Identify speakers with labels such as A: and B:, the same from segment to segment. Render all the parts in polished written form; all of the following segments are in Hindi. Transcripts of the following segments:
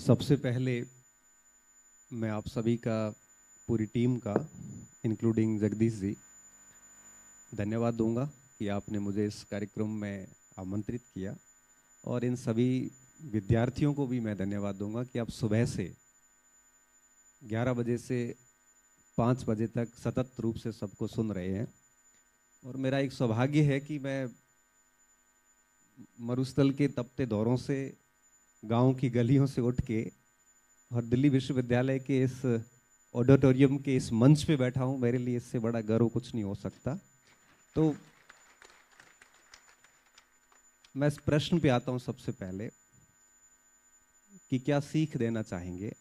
A: सबसे पहले मैं आप सभी का, पूरी टीम का, इंक्लूडिंग जगदीश जी, धन्यवाद दूंगा कि आपने मुझे इस कार्यक्रम में आमंत्रित किया। और इन सभी विद्यार्थियों को भी मैं धन्यवाद दूंगा कि आप सुबह से 11 बजे से 5 बजे तक सतत रूप से सबको सुन रहे हैं। और मेरा एक सौभाग्य है कि मैं मरुस्थल के तपते दौरों से, गांव की गलियों से उठ के और दिल्ली विश्वविद्यालय के इस ऑडिटोरियम के इस मंच पे बैठा हूं। मेरे लिए इससे बड़ा गर्व कुछ नहीं हो सकता। तो मैं इस प्रश्न पे आता हूं सबसे पहले कि क्या सीख देना चाहेंगे।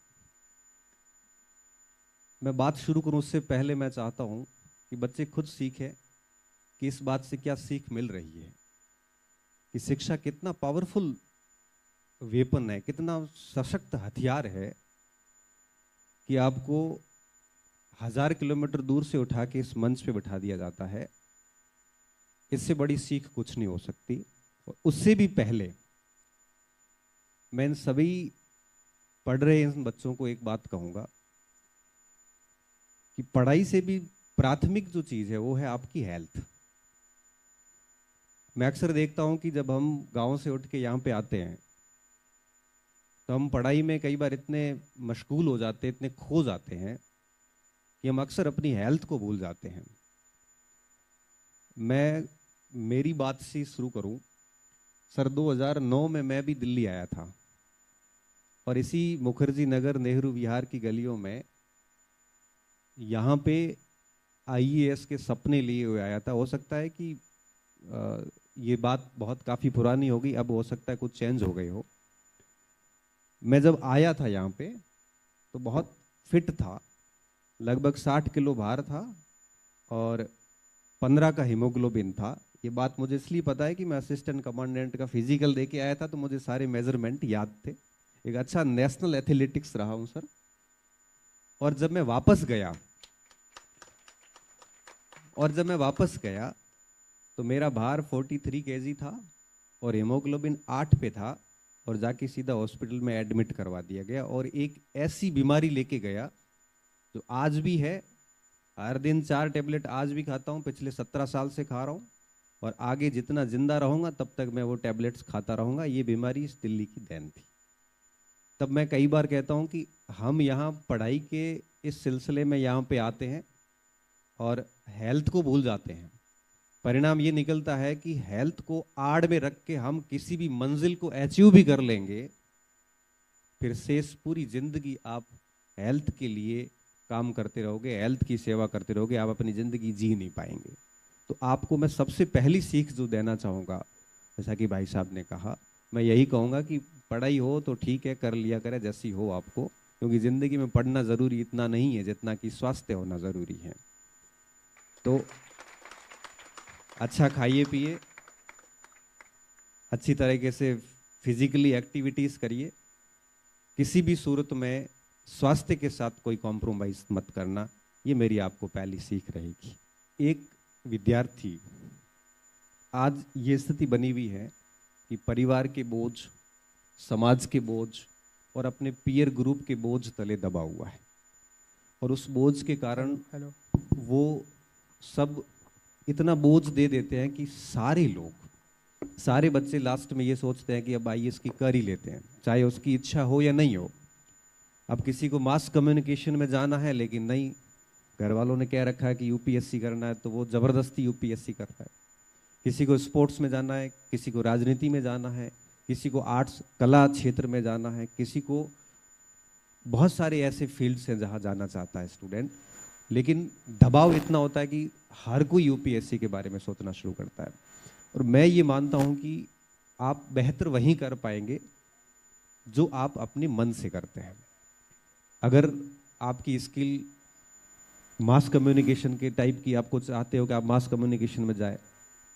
A: मैं बात शुरू करूं उससे पहले मैं चाहता हूं कि बच्चे खुद सीखें कि इस बात से क्या सीख मिल रही है, कि शिक्षा कितना पावरफुल वेपन है, कितना सशक्त हथियार है कि आपको 1000 किलोमीटर दूर से उठा के इस मंच पे बिठा दिया जाता है। इससे बड़ी सीख कुछ नहीं हो सकती। और उससे भी पहले मैं इन सभी पढ़ रहे इन बच्चों को एक बात कहूंगा कि पढ़ाई से भी प्राथमिक जो चीज है वो है आपकी हेल्थ। मैं अक्सर देखता हूं कि जब हम गांव से उठ के यहाँ पे आते हैं तो हम पढ़ाई में कई बार इतने मशगूल हो जाते हैं, इतने खो जाते हैं कि हम अक्सर अपनी हेल्थ को भूल जाते हैं। मैं मेरी बात से शुरू करूं। सर 2009 में मैं भी दिल्ली आया था और इसी मुखर्जी नगर नेहरू विहार की गलियों में यहाँ पे आईएएस के सपने लिए हुए आया था। हो सकता है कि ये बात बहुत काफ़ी पुरानी होगी, अब हो सकता है कुछ चेंज हो गई हो। मैं जब आया था यहाँ पे तो बहुत फिट था, लगभग 60 किलो भार था और 15 का हीमोग्लोबिन था। ये बात मुझे इसलिए पता है कि मैं असिस्टेंट कमांडेंट का फिजिकल दे के आया था, तो मुझे सारे मेजरमेंट याद थे। एक अच्छा नेशनल एथलेटिक्स रहा हूं सर। और जब मैं वापस गया तो मेरा भार 43 केजी था और हीमोग्लोबिन 8 पे था और जाके सीधा हॉस्पिटल में एडमिट करवा दिया गया। और एक ऐसी बीमारी लेके गया जो आज भी है। हर दिन 4 टैबलेट आज भी खाता हूँ, पिछले 17 साल से खा रहा हूँ और आगे जितना जिंदा रहूंगा तब तक मैं वो टैबलेट्स खाता रहूंगा। ये बीमारी इस दिल्ली की देन थी। तब मैं कई बार कहता हूँ कि हम यहाँ पढ़ाई के इस सिलसिले में यहाँ पे आते हैं और हेल्थ को भूल जाते हैं। परिणाम ये निकलता है कि हेल्थ को आड़ में रख के हम किसी भी मंजिल को अचीव भी कर लेंगे, फिर शेष पूरी जिंदगी आप हेल्थ के लिए काम करते रहोगे, हेल्थ की सेवा करते रहोगे, आप अपनी जिंदगी जी नहीं पाएंगे। तो आपको मैं सबसे पहली सीख जो देना चाहूँगा, जैसा कि भाई साहब ने कहा, मैं यही कहूँगा कि पढ़ाई हो तो ठीक है, कर लिया करे जैसी हो आपको, क्योंकि ज़िंदगी में पढ़ना ज़रूरी इतना नहीं है जितना कि स्वास्थ्य होना ज़रूरी है। तो अच्छा खाइए पिए, अच्छी तरीके से फिजिकली एक्टिविटीज़ करिए, किसी भी सूरत में स्वास्थ्य के साथ कोई कॉम्प्रोमाइज़ मत करना। ये मेरी आपको पहली सीख रहेगी। एक विद्यार्थी, आज ये स्थिति बनी हुई है कि परिवार के बोझ, समाज के बोझ और अपने पीयर ग्रुप के बोझ तले दबा हुआ है और उस बोझ के कारण वो सब इतना बोझ दे देते हैं कि सारे बच्चे लास्ट में ये सोचते हैं कि अब आईएएस की कर ही लेते हैं, चाहे उसकी इच्छा हो या नहीं हो। अब किसी को मास कम्युनिकेशन में जाना है, लेकिन नहीं, घर वालों ने कह रखा है कि यूपीएससी करना है, तो वो जबरदस्ती यूपीएससी करता है। किसी को स्पोर्ट्स में जाना है, किसी को राजनीति में जाना है, किसी को आर्ट्स कला क्षेत्र में जाना है, किसी को बहुत सारे ऐसे फील्ड्स हैं जहां जाना चाहता है स्टूडेंट। लेकिन दबाव इतना होता है कि हर कोई यूपीएससी के बारे में सोचना शुरू करता है। और मैं ये मानता हूं कि आप बेहतर वहीं कर पाएंगे जो आप अपने मन से करते हैं। अगर आपकी स्किल मास कम्युनिकेशन के टाइप की, आपको चाहते हो कि आप मास कम्युनिकेशन में जाए,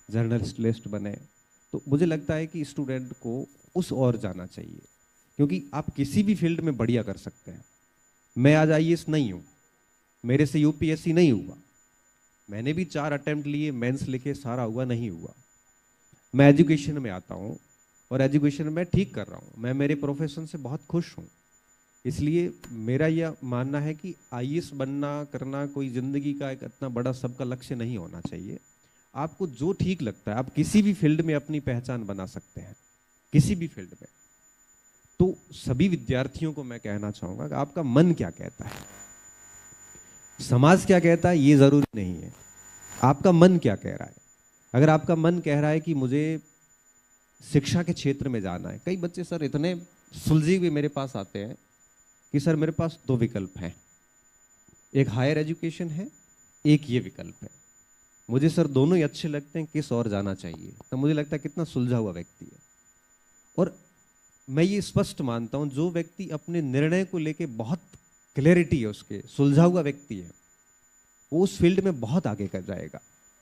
A: जर्नलिस्ट बने, तो मुझे लगता है कि स्टूडेंट को उस ओर जाना चाहिए, क्योंकि आप किसी भी फील्ड में बढ़िया कर सकते हैं। मैं आज आईएएस नहीं हूं, मेरे से यूपीएससी नहीं हुआ, मैंने भी 4 अटेम्प्ट लिए, मेंस लिखे, सारा हुआ, नहीं हुआ। मैं एजुकेशन में आता हूं और एजुकेशन में ठीक कर रहा हूं, मैं मेरे प्रोफेशन से बहुत खुश हूं। इसलिए मेरा यह मानना है कि आईएएस बनना करना कोई जिंदगी का एक इतना बड़ा सबका लक्ष्य नहीं होना चाहिए। आपको जो ठीक लगता है, आप किसी भी फील्ड में अपनी पहचान बना सकते हैं, किसी भी फील्ड में। तो सभी विद्यार्थियों को मैं कहना चाहूंगा कि आपका मन क्या कहता है, समाज क्या कहता है ये जरूरी नहीं है, आपका मन क्या कह रहा है। अगर आपका मन कह रहा है कि मुझे शिक्षा के क्षेत्र में जाना है, कई बच्चे सर इतने सुलझे हुए मेरे पास आते हैं कि सर मेरे पास दो विकल्प हैं, एक हायर एजुकेशन है, एक ये विकल्प है, मुझे सर दोनों ही अच्छे लगते हैं, किस और जाना चाहिए। तो मुझे लगता है कितना सुलझा हुआ व्यक्ति है। और मैं ये स्पष्ट मानता हूं, जो व्यक्ति अपने निर्णय को लेके बहुत क्लैरिटी है उसके, सुलझा हुआ व्यक्ति है, वो उस फील्ड में बहुत आगे कर जाएगा।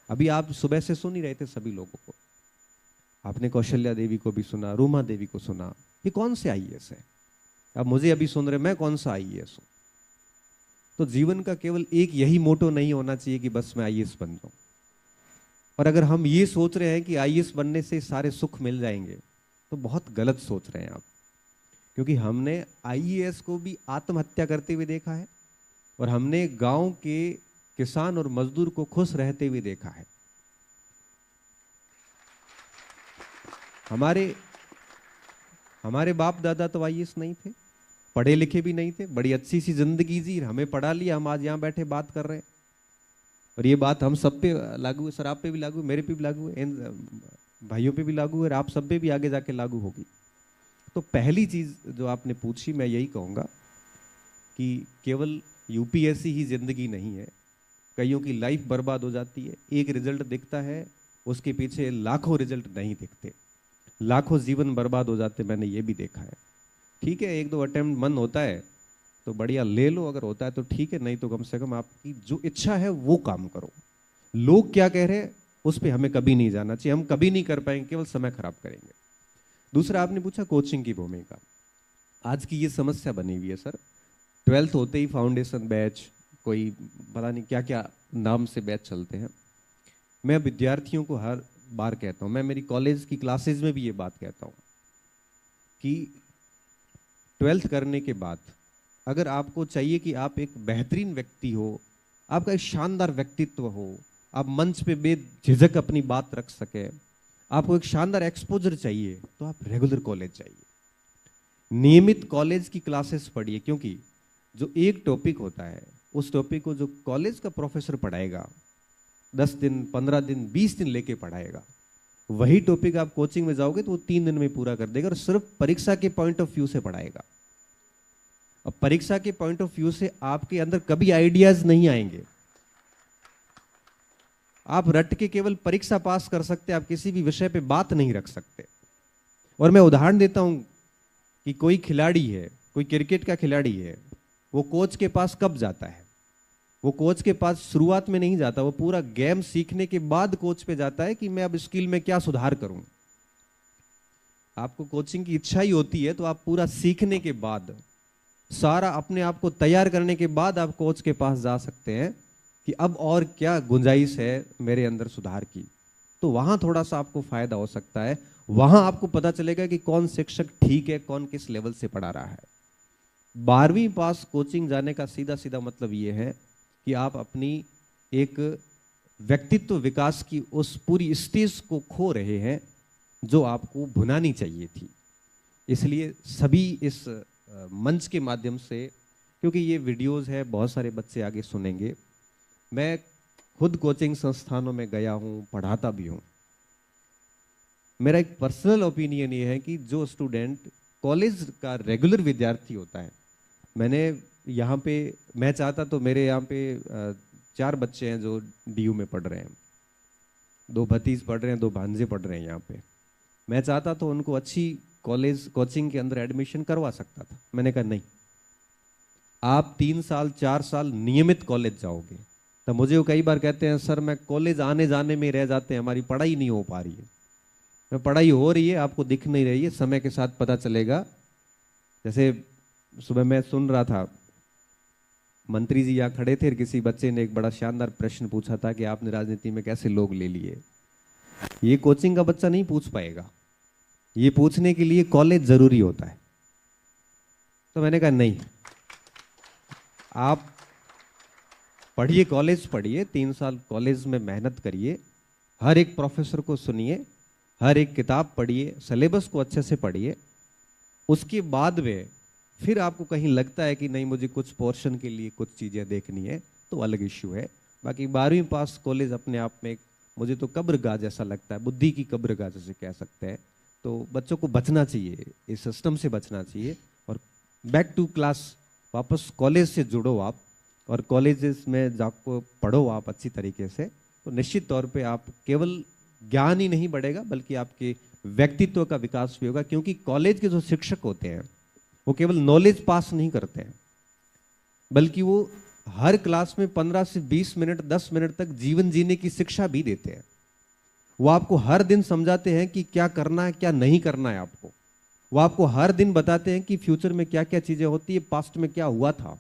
A: अभी आप सुबह से सुन ही रहे थे सभी लोगों को, आपने कौशल्या देवी को भी सुना, रूमा देवी को सुना, ये कौन से आईएएस है। अब मुझे अभी सुन रहे, मैं कौन सा आईएएस हूं। तो जीवन का केवल एक यही मोटो नहीं होना चाहिए कि बस मैं आईएएस बन जाऊं। और अगर हम ये सोच रहे हैं कि आईएएस बनने से सारे सुख मिल जाएंगे, तो बहुत गलत सोच रहे हैं आप। क्योंकि हमने आईएएस को भी आत्महत्या करते हुए देखा है, और हमने गांव के किसान और मजदूर को खुश रहते हुए देखा है। हमारे बाप दादा तो आईएएस नहीं थे, पढ़े लिखे भी नहीं थे, बड़ी अच्छी सी जिंदगी जी, हमें पढ़ा लिया, हम आज यहां बैठे बात कर रहे हैं। और ये बात हम सब पे लागू है सर, आप पे भी लागू है, मेरे पे भी लागू है, भाइयों पे भी लागू है, और आप सब पे भी आगे जाके लागू होगी। तो पहली चीज जो आपने पूछी, मैं यही कहूंगा कि केवल यूपीएससी ही जिंदगी नहीं है। कईयों की लाइफ बर्बाद हो जाती है, एक रिजल्ट दिखता है, उसके पीछे लाखों रिजल्ट नहीं दिखते, लाखों जीवन बर्बाद हो जाते, मैंने ये भी देखा है। ठीक है, एक दो अटेम्प्ट मन होता है तो बढ़िया ले लो, अगर होता है तो ठीक है, नहीं तो कम से कम आपकी जो इच्छा है वो काम करो। लोग क्या कह रहे हैं उस पर हमें कभी नहीं जाना चाहिए, हम कभी नहीं कर पाएंगे, केवल समय खराब करेंगे। दूसरा आपने पूछा कोचिंग की भूमिका। आज की ये समस्या बनी हुई है सर, 12th होते ही फाउंडेशन बैच, कोई पता नहीं क्या क्या नाम से बैच चलते हैं। मैं विद्यार्थियों को हर बार कहता हूं, मैं मेरी कॉलेज की क्लासेज में भी ये बात कहता हूं कि 12th करने के बाद अगर आपको चाहिए कि आप एक बेहतरीन व्यक्ति हो, आपका एक शानदार व्यक्तित्व हो, आप मंच पे बेझिझक अपनी बात रख सके, आपको एक शानदार एक्सपोजर चाहिए, तो आप रेगुलर कॉलेज जाइए, नियमित कॉलेज की क्लासेस पढ़िए। क्योंकि जो एक टॉपिक होता है, उस टॉपिक को जो कॉलेज का प्रोफेसर पढ़ाएगा, 10 दिन 15 दिन 20 दिन लेके पढ़ाएगा, वही टॉपिक आप कोचिंग में जाओगे तो वो 3 दिन में पूरा कर देगा, और सिर्फ परीक्षा के पॉइंट ऑफ व्यू से पढ़ाएगा। अब परीक्षा के पॉइंट ऑफ व्यू से आपके अंदर कभी आइडियाज नहीं आएंगे, आप रट के केवल परीक्षा पास कर सकते, आप किसी भी विषय पे बात नहीं रख सकते। और मैं उदाहरण देता हूं कि कोई खिलाड़ी है, कोई क्रिकेट का खिलाड़ी है, वो कोच के पास कब जाता है? वो कोच के पास शुरुआत में नहीं जाता, वो पूरा गेम सीखने के बाद कोच पे जाता है कि मैं अब स्किल में क्या सुधार करूं। आपको कोचिंग की इच्छा ही होती है तो आप पूरा सीखने के बाद, सारा अपने आप को तैयार करने के बाद आप कोच के पास जा सकते हैं कि अब और क्या गुंजाइश है मेरे अंदर सुधार की। तो वहां थोड़ा सा आपको फायदा हो सकता है, वहां आपको पता चलेगा कि कौन शिक्षक ठीक है, कौन किस लेवल से पढ़ा रहा है। 12वीं पास कोचिंग जाने का सीधा सीधा मतलब ये है कि आप अपनी एक व्यक्तित्व विकास की उस पूरी स्टेज को खो रहे हैं जो आपको भुनानी चाहिए थी। इसलिए सभी इस मंच के माध्यम से, क्योंकि ये वीडियोस है, बहुत सारे बच्चे आगे सुनेंगे, मैं खुद कोचिंग संस्थानों में गया हूं, पढ़ाता भी हूं। मेरा एक पर्सनल ओपिनियन ये है कि जो स्टूडेंट कॉलेज का रेगुलर विद्यार्थी होता है, मैंने यहाँ पे, मैं चाहता तो मेरे यहाँ पे 4 बच्चे हैं जो डीयू में पढ़ रहे हैं, 2 भतीज पढ़ रहे हैं, 2 भांजे पढ़ रहे हैं यहाँ पे। मैं चाहता तो उनको अच्छी कॉलेज कोचिंग के अंदर एडमिशन करवा सकता था। मैंने कहा नहीं, आप 3 साल 4 साल नियमित कॉलेज जाओगे। तो मुझे वो कई बार कहते हैं सर मैं कॉलेज आने जाने में रह जाते हैं, हमारी पढ़ाई नहीं हो पा रही है। मैं पढ़ाई हो रही है, आपको दिख नहीं रही है, समय के साथ पता चलेगा। जैसे सुबह मैं सुन रहा था, मंत्री जी यहाँ खड़े थे, किसी बच्चे ने एक बड़ा शानदार प्रश्न पूछा था कि आपने राजनीति में कैसे लोग ले लिए। ये कोचिंग का बच्चा नहीं पूछ पाएगा, ये पूछने के लिए कॉलेज जरूरी होता है। तो मैंने कहा नहीं, आप पढ़िए, कॉलेज पढ़िए, 3 साल कॉलेज में मेहनत करिए, हर एक प्रोफेसर को सुनिए, हर एक किताब पढ़िए, सिलेबस को अच्छे से पढ़िए। उसके बाद में फिर आपको कहीं लगता है कि नहीं मुझे कुछ पोर्शन के लिए कुछ चीज़ें देखनी है, तो अलग इश्यू है। बाकी 12वीं पास कॉलेज अपने आप में मुझे तो कब्रगाह जैसा लगता है, बुद्धि की कब्रगाह जैसे कह सकते हैं। तो बच्चों को बचना चाहिए, इस सिस्टम से बचना चाहिए और बैक टू क्लास, वापस कॉलेज से जुड़ो आप, और कॉलेजेस में जाको पढ़ो आप अच्छी तरीके से। तो निश्चित तौर पे आप केवल ज्ञान ही नहीं बढ़ेगा बल्कि आपके व्यक्तित्व का विकास भी होगा, क्योंकि कॉलेज के जो शिक्षक होते हैं वो केवल नॉलेज पास नहीं करते हैं, बल्कि वो हर क्लास में 15 से 20 मिनट 10 मिनट तक जीवन जीने की शिक्षा भी देते हैं। वो आपको हर दिन समझाते हैं कि क्या करना है क्या नहीं करना है आपको। वो आपको हर दिन बताते हैं कि फ्यूचर में क्या क्या चीजें होती है, पास्ट में क्या हुआ था।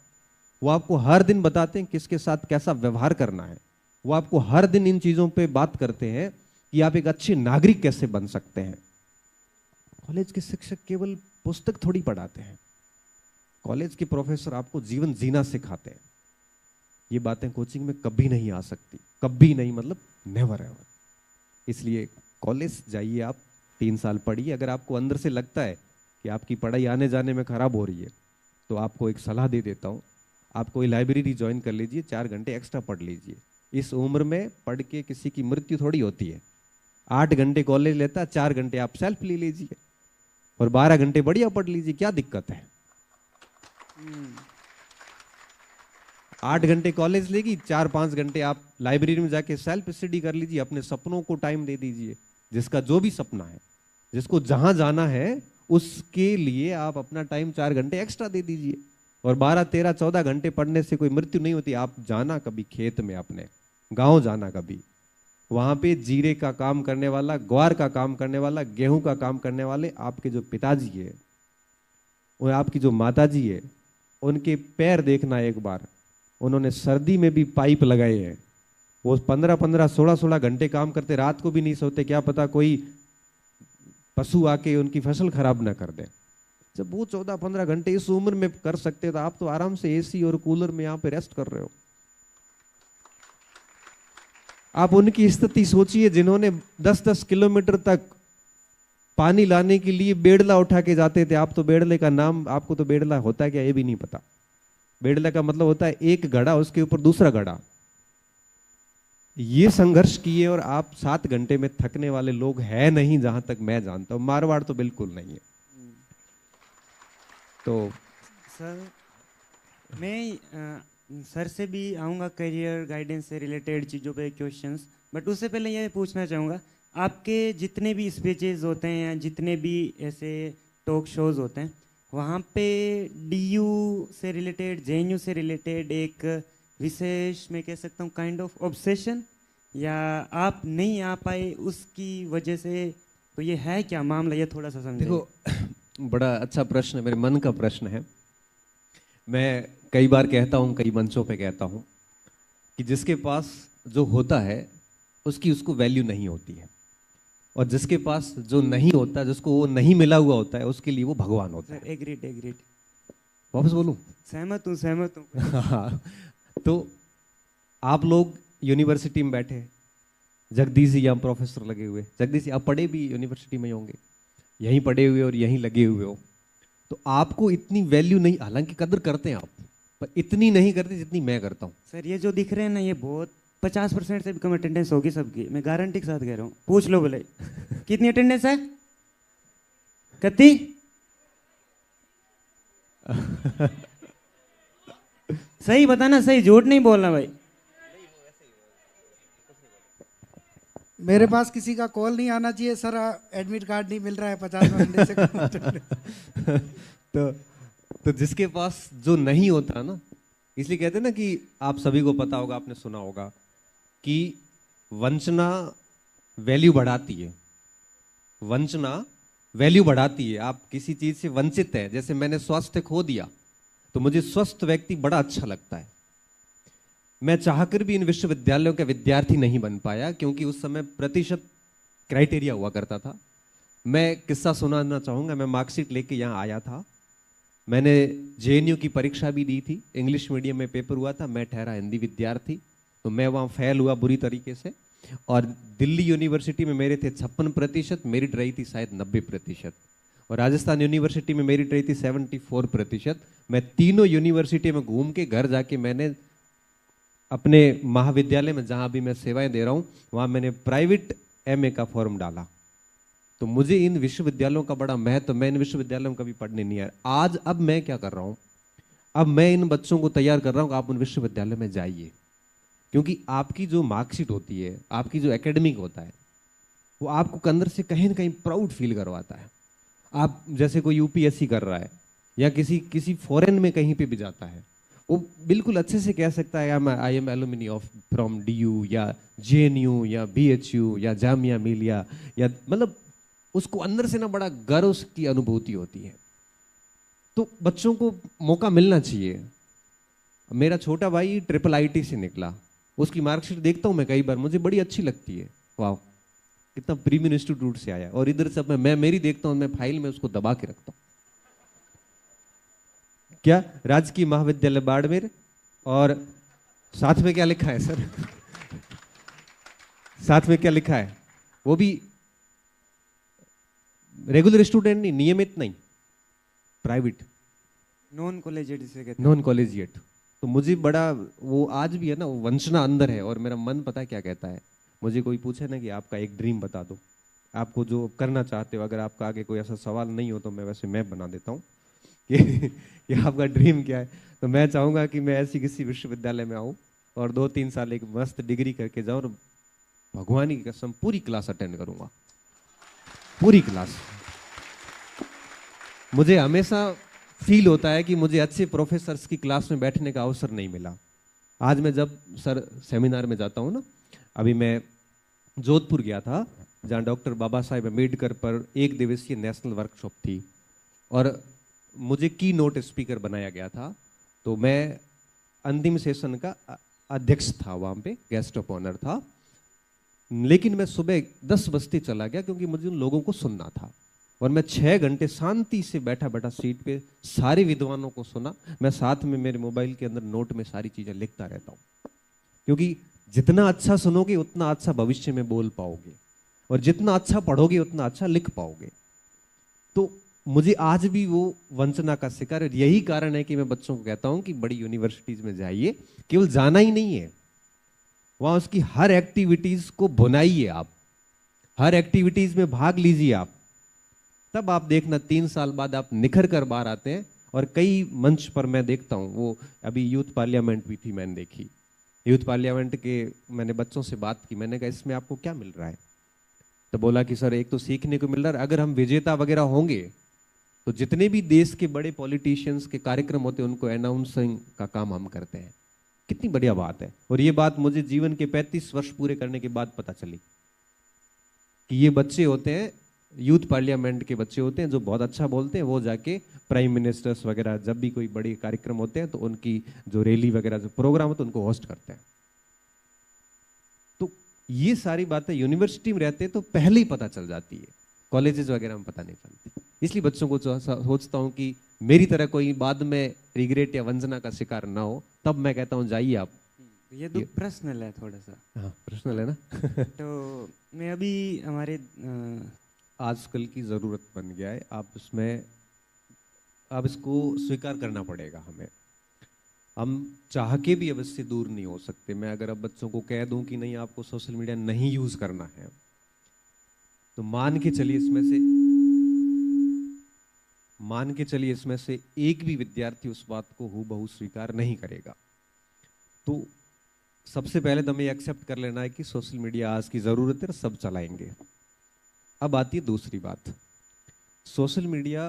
A: वो आपको हर दिन बताते हैं किसके साथ कैसा व्यवहार करना है। वो आपको हर दिन इन चीजों पे बात करते हैं कि आप एक अच्छे नागरिक कैसे बन सकते हैं। कॉलेज के शिक्षक केवल पुस्तक थोड़ी पढ़ाते हैं, कॉलेज के प्रोफेसर आपको जीवन जीना सिखाते हैं। ये बातें कोचिंग में कभी नहीं आ सकती, कभी नहीं, मतलब नेवर एवर। इसलिए कॉलेज जाइए आप, 3 साल पढ़िए। अगर आपको अंदर से लगता है कि आपकी पढ़ाई आने जाने में खराब हो रही है, तो आपको एक सलाह दे देता हूँ, आप कोई लाइब्रेरी ज्वाइन कर लीजिए, 4 घंटे एक्स्ट्रा पढ़ लीजिए। इस उम्र में पढ़ के किसी की मृत्यु थोड़ी होती है। 8 घंटे कॉलेज लेता है, 4 घंटे आप सेल्फ ले लीजिए और 12 घंटे बढ़िया पढ़ लीजिए, क्या दिक्कत है। 8 घंटे कॉलेज लेगी, 4-5 घंटे आप लाइब्रेरी में जाके सेल्फ स्टडी कर लीजिए, अपने सपनों को टाइम दे दीजिए। जिसका जो भी सपना है, जिसको जहां जाना है, उसके लिए आप अपना टाइम 4 घंटे एक्स्ट्रा दे दीजिए। और 12, 13, 14 घंटे पढ़ने से कोई मृत्यु नहीं होती। आप जाना कभी खेत में, अपने गांव जाना कभी, वहां पे जीरे का काम करने वाला, ग्वार का काम करने वाला, गेहूं का काम करने वाले आपके जो पिताजी है और आपकी जो माताजी है, उनके पैर देखना एक बार। उन्होंने सर्दी में भी पाइप लगाए हैं, वो 15-15, 16-16 घंटे काम करते, रात को भी नहीं सोते। क्या पता कोई पशु आके उनकी फसल खराब ना कर दे। जब वो 14-15 घंटे इस उम्र में कर सकते, तो आप तो आराम से एसी और कूलर में यहाँ पे रेस्ट कर रहे हो। आप उनकी स्थिति सोचिए, जिन्होंने 10-10 किलोमीटर तक पानी लाने के लिए बेड़ला उठा के जाते थे। आप तो बेड़ले का नाम, आपको तो बेड़ला होता है क्या ये भी नहीं पता। बेड़ला का मतलब होता है एक घड़ा, उसके ऊपर दूसरा घड़ा। ये संघर्ष किए और आप 7 घंटे में थकने वाले लोग हैं नहीं, जहां तक मैं जानता हूं। मारवाड़ तो बिल्कुल नहीं है। तो
B: सर मैं सर से भी आऊँगा करियर गाइडेंस से रिलेटेड चीज़ों पे क्वेश्चंस, बट उससे पहले ये पूछना चाहूँगा, आपके जितने भी स्पीचेस होते हैं या जितने भी ऐसे टॉक शोज होते हैं, वहाँ पे डीयू से रिलेटेड, जेएनयू से रिलेटेड एक विशेष, मैं कह सकता हूँ काइंड ऑफ ऑब्सेशन, या आप नहीं आ पाए उसकी वजह से, तो ये है क्या मामला, ये थोड़ा सा समझिए।
A: देखो, बड़ा अच्छा प्रश्न है, मेरे मन का प्रश्न है। मैं कई बार कहता हूँ, कई मंचों पे कहता हूँ कि जिसके पास जो होता है उसकी उसको वैल्यू नहीं होती है, और जिसके पास जो नहीं होता, जिसको वो नहीं मिला हुआ होता है, उसके लिए वो भगवान होता है।
B: Agreed agreed.
A: वापस बोलूं?
B: सहमत हूँ सहमत हूँ।
A: हाँ, तो आप लोग यूनिवर्सिटी में बैठे, जगदीश जी यहाँ प्रोफेसर लगे हुए। जगदीश जी आप पढ़े भी यूनिवर्सिटी में ही होंगे, यहीं पढ़े हुए और यहीं लगे हुए हो, तो आपको इतनी वैल्यू नहीं, हालांकि कदर करते हैं आप, पर इतनी नहीं करते जितनी मैं करता हूँ।
B: सर ये जो दिख रहे हैं ना, ये बहुत 50% से भी कम अटेंडेंस होगी सबकी, मैं गारंटी के साथ कह रहा हूँ। पूछ लो बोले कितनी अटेंडेंस है, कितनी? सही बताना, सही, झूठ नहीं बोलना भाई।
C: मेरे पास किसी का कॉल नहीं आना चाहिए सर, एडमिट कार्ड नहीं मिल रहा है 50 से कम।
A: तो जिसके पास जो नहीं होता ना, इसलिए कहते हैं ना कि आप सभी को पता होगा, आपने सुना होगा कि वंचना वैल्यू बढ़ाती है। वंचना वैल्यू बढ़ाती है। आप किसी चीज से वंचित है, जैसे मैंने स्वास्थ्य खो दिया, तो मुझे स्वस्थ व्यक्ति बड़ा अच्छा लगता है। मैं चाहकर भी इन विश्वविद्यालयों का विद्यार्थी नहीं बन पाया, क्योंकि उस समय प्रतिशत क्राइटेरिया हुआ करता था। मैं किस्सा सुनाना चाहूंगा। मैं मार्कशीट लेके यहाँ आया था, मैंने जेएनयू की परीक्षा भी दी थी, इंग्लिश मीडियम में पेपर हुआ था, मैं ठहरा हिंदी विद्यार्थी, तो मैं वहाँ फेल हुआ बुरी तरीके से। और दिल्ली यूनिवर्सिटी में मेरे थे 56%, मेरिट रही थी शायद 90%। और राजस्थान यूनिवर्सिटी में मेरिट रही थी 74%। मैं तीनों यूनिवर्सिटी में घूम के घर जाके मैंने अपने महाविद्यालय में जहाँ भी मैं सेवाएं दे रहा हूँ वहाँ मैंने प्राइवेट एमए का फॉर्म डाला। तो मुझे इन विश्वविद्यालयों का बड़ा महत्व, मैं इन विश्वविद्यालयों में कभी पढ़ने नहीं आया। आज अब मैं क्या कर रहा हूँ, अब मैं इन बच्चों को तैयार कर रहा हूँ कि आप उन विश्वविद्यालय में जाइए, क्योंकि आपकी जो मार्कशीट होती है, आपकी जो एकेडमिक होता है, वो आपको अंदर से कहीं ना कहीं प्राउड फील करवाता है। आप जैसे कोई यूपीएससी कर रहा है या किसी फॉरेन में कहीं पे भी जाता है, वो बिल्कुल अच्छे से कह सकता है I am alumni of from DU या जेएनयू या बीएचयू या जामिया मिलिया, या मतलब उसको अंदर से ना बड़ा गर्व की अनुभूति होती है। तो बच्चों को मौका मिलना चाहिए। मेरा छोटा भाई ट्रिपल आईटी से निकला, उसकी मार्कशीट देखता हूं मैं कई बार, मुझे बड़ी अच्छी लगती है, वाह कितना प्रीमियम इंस्टीट्यूट से आया। और इधर से मैं मेरी देखता हूं, मैं फाइल में उसको दबा के रखता हूं। क्या राजकीय महाविद्यालय बाड़मेर, और साथ में क्या लिखा है सर साथ में क्या लिखा है, वो भी रेगुलर स्टूडेंट नहीं, नियमित नहीं, प्राइवेट,
B: नॉन कॉलेजिएट जिसे कहते हैं।
A: Non collegiate. तो मुझे बड़ा वो आज भी है ना, वो वंचना अंदर है। और मेरा मन पता है क्या कहता है, मुझे कोई पूछे ना कि आपका एक ड्रीम बता दो, आपको जो करना चाहते हो, अगर आपका आगे कोई ऐसा सवाल नहीं हो तो मैं वैसे मैप बना देता हूँ कि आपका ड्रीम क्या है। तो मैं चाहूँगा कि मैं ऐसी किसी विश्वविद्यालय में आऊँ और 2-3 साल एक मस्त डिग्री करके जाऊँ, और भगवान की कसम पूरी क्लास अटेंड करूँगा, पूरी क्लास। मुझे हमेशा फील होता है कि मुझे अच्छे प्रोफेसर्स की क्लास में बैठने का अवसर नहीं मिला। आज मैं जब सर सेमिनार में जाता हूँ ना, अभी मैं जोधपुर गया था जहाँ डॉक्टर बाबा साहेब अम्बेडकर पर 1 दिवसीय नेशनल वर्कशॉप थी, और मुझे की नोट स्पीकर बनाया गया था। तो मैं अंतिम सेशन का अध्यक्ष था, वहाँ पे गेस्ट ऑफ ऑनर था। लेकिन मैं सुबह 10 बजते चला गया, क्योंकि मुझे उन लोगों को सुनना था। और मैं 6 घंटे शांति से बैठा बैठा सीट पे सारे विद्वानों को सुना। मैं साथ में मेरे मोबाइल के अंदर नोट में सारी चीजें लिखता रहता हूँ, क्योंकि जितना अच्छा सुनोगे उतना अच्छा भविष्य में बोल पाओगे, और जितना अच्छा पढ़ोगे उतना अच्छा लिख पाओगे। तो मुझे आज भी वो वंचना का शिकार है। यही कारण है कि मैं बच्चों को कहता हूं कि बड़ी यूनिवर्सिटीज में जाइए, केवल जाना ही नहीं है, वहां उसकी हर एक्टिविटीज को भुनाइए, आप हर एक्टिविटीज में भाग लीजिए आप, तब आप देखना 3 साल बाद आप निखर कर बाहर आते हैं। और कई मंच पर मैं देखता हूं, वो अभी यूथ पार्लियामेंट भी थी, मैंने देखी यूथ पार्लियामेंट के, मैंने बच्चों से बात की, मैंने कहा इसमें आपको क्या मिल रहा है? तो बोला कि सर एक तो सीखने को मिल रहा है, अगर हम विजेता वगैरह होंगे तो जितने भी देश के बड़े पॉलिटिशियंस के कार्यक्रम होते हैं उनको अनाउंसिंग का काम हम करते हैं। कितनी बढ़िया बात है। और ये बात मुझे जीवन के 35 वर्ष पूरे करने के बाद पता चली कि ये बच्चे होते हैं, यूथ पार्लियामेंट के बच्चे होते हैं जो बहुत अच्छा बोलते हैं, वो जाके प्राइम मिनिस्टर्स वगैरह जब भी कोई बड़े कार्यक्रम होते हैं तो उनकी जो रैली वगैरह जो प्रोग्राम होते हैं उनको होस्ट करते हैं। तो ये सारी बातें यूनिवर्सिटी में रहते हैं तो पहले ही पता चल जाती है, कॉलेजेस वगैरह में पता नहीं चलती। इसलिए बच्चों को सोचता हूँ कि मेरी तरह कोई बाद में रिग्रेट या वंचना का शिकार ना हो, तब मैं कहता हूँ जाइए आप।
B: ये तो पर्सनल है थोड़ा सा।
A: हाँ पर्सनल है ना
B: तो मैं अभी हमारे
A: आजकल की ज़रूरत बन गया है, आप इसमें अब इसको स्वीकार करना पड़ेगा हमें। हम चाह के भी अब इससे दूर नहीं हो सकते। मैं अगर अब बच्चों को कह दूं कि नहीं आपको सोशल मीडिया नहीं यूज करना है, तो मान के चलिए इसमें से एक भी विद्यार्थी उस बात को हूबहू स्वीकार नहीं करेगा। तो सबसे पहले तो हमें एक्सेप्ट कर लेना है कि सोशल मीडिया आज की जरूरत है, सब चलाएंगे। अब आती है दूसरी बात, सोशल मीडिया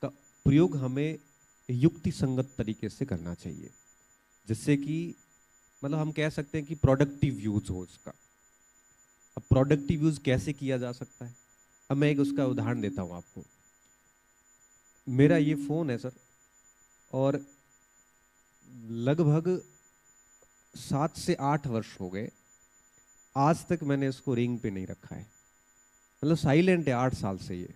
A: का प्रयोग हमें युक्ति संगत तरीके से करना चाहिए, जिससे कि मतलब हम कह सकते हैं कि प्रोडक्टिव यूज हो इसका। अब प्रोडक्टिव यूज कैसे किया जा सकता है, अब मैं एक उसका उदाहरण देता हूं आपको। मेरा ये फोन है सर, और लगभग 7 से 8 वर्ष हो गए, आज तक मैंने इसको रिंग पे नहीं रखा है, मतलब साइलेंट है 8 साल से ये।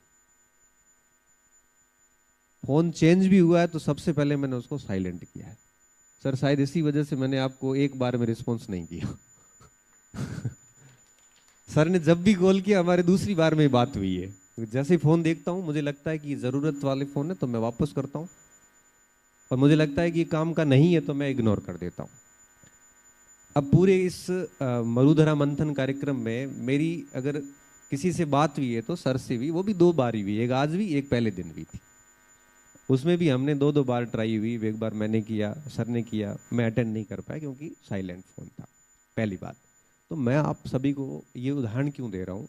A: फ़ोन चेंज भी हुआ है तो सबसे पहले मैंने उसको साइलेंट किया है। सर शायद इसी वजह से मैंने आपको एक बार में रिस्पॉन्स नहीं किया। सर ने जब भी कॉल किया हमारे दूसरी बार में बात हुई है। जैसे ही फ़ोन देखता हूँ मुझे लगता है कि ज़रूरत वाले फ़ोन है तो मैं वापस करता हूँ, और मुझे लगता है कि काम का नहीं है तो मैं इग्नोर कर देता हूँ। अब पूरे इस मरुधरा मंथन कार्यक्रम में मेरी अगर किसी से बात हुई है तो सर से भी, वो भी 2 बार ही हुई, एक आज भी एक पहले दिन भी थी। उसमें भी हमने 2 बार ट्राई हुई, एक बार मैंने किया, सर ने किया, मैं अटेंड नहीं कर पाया क्योंकि साइलेंट फ़ोन था, पहली बात। तो मैं आप सभी को ये उदाहरण क्यों दे रहा हूँ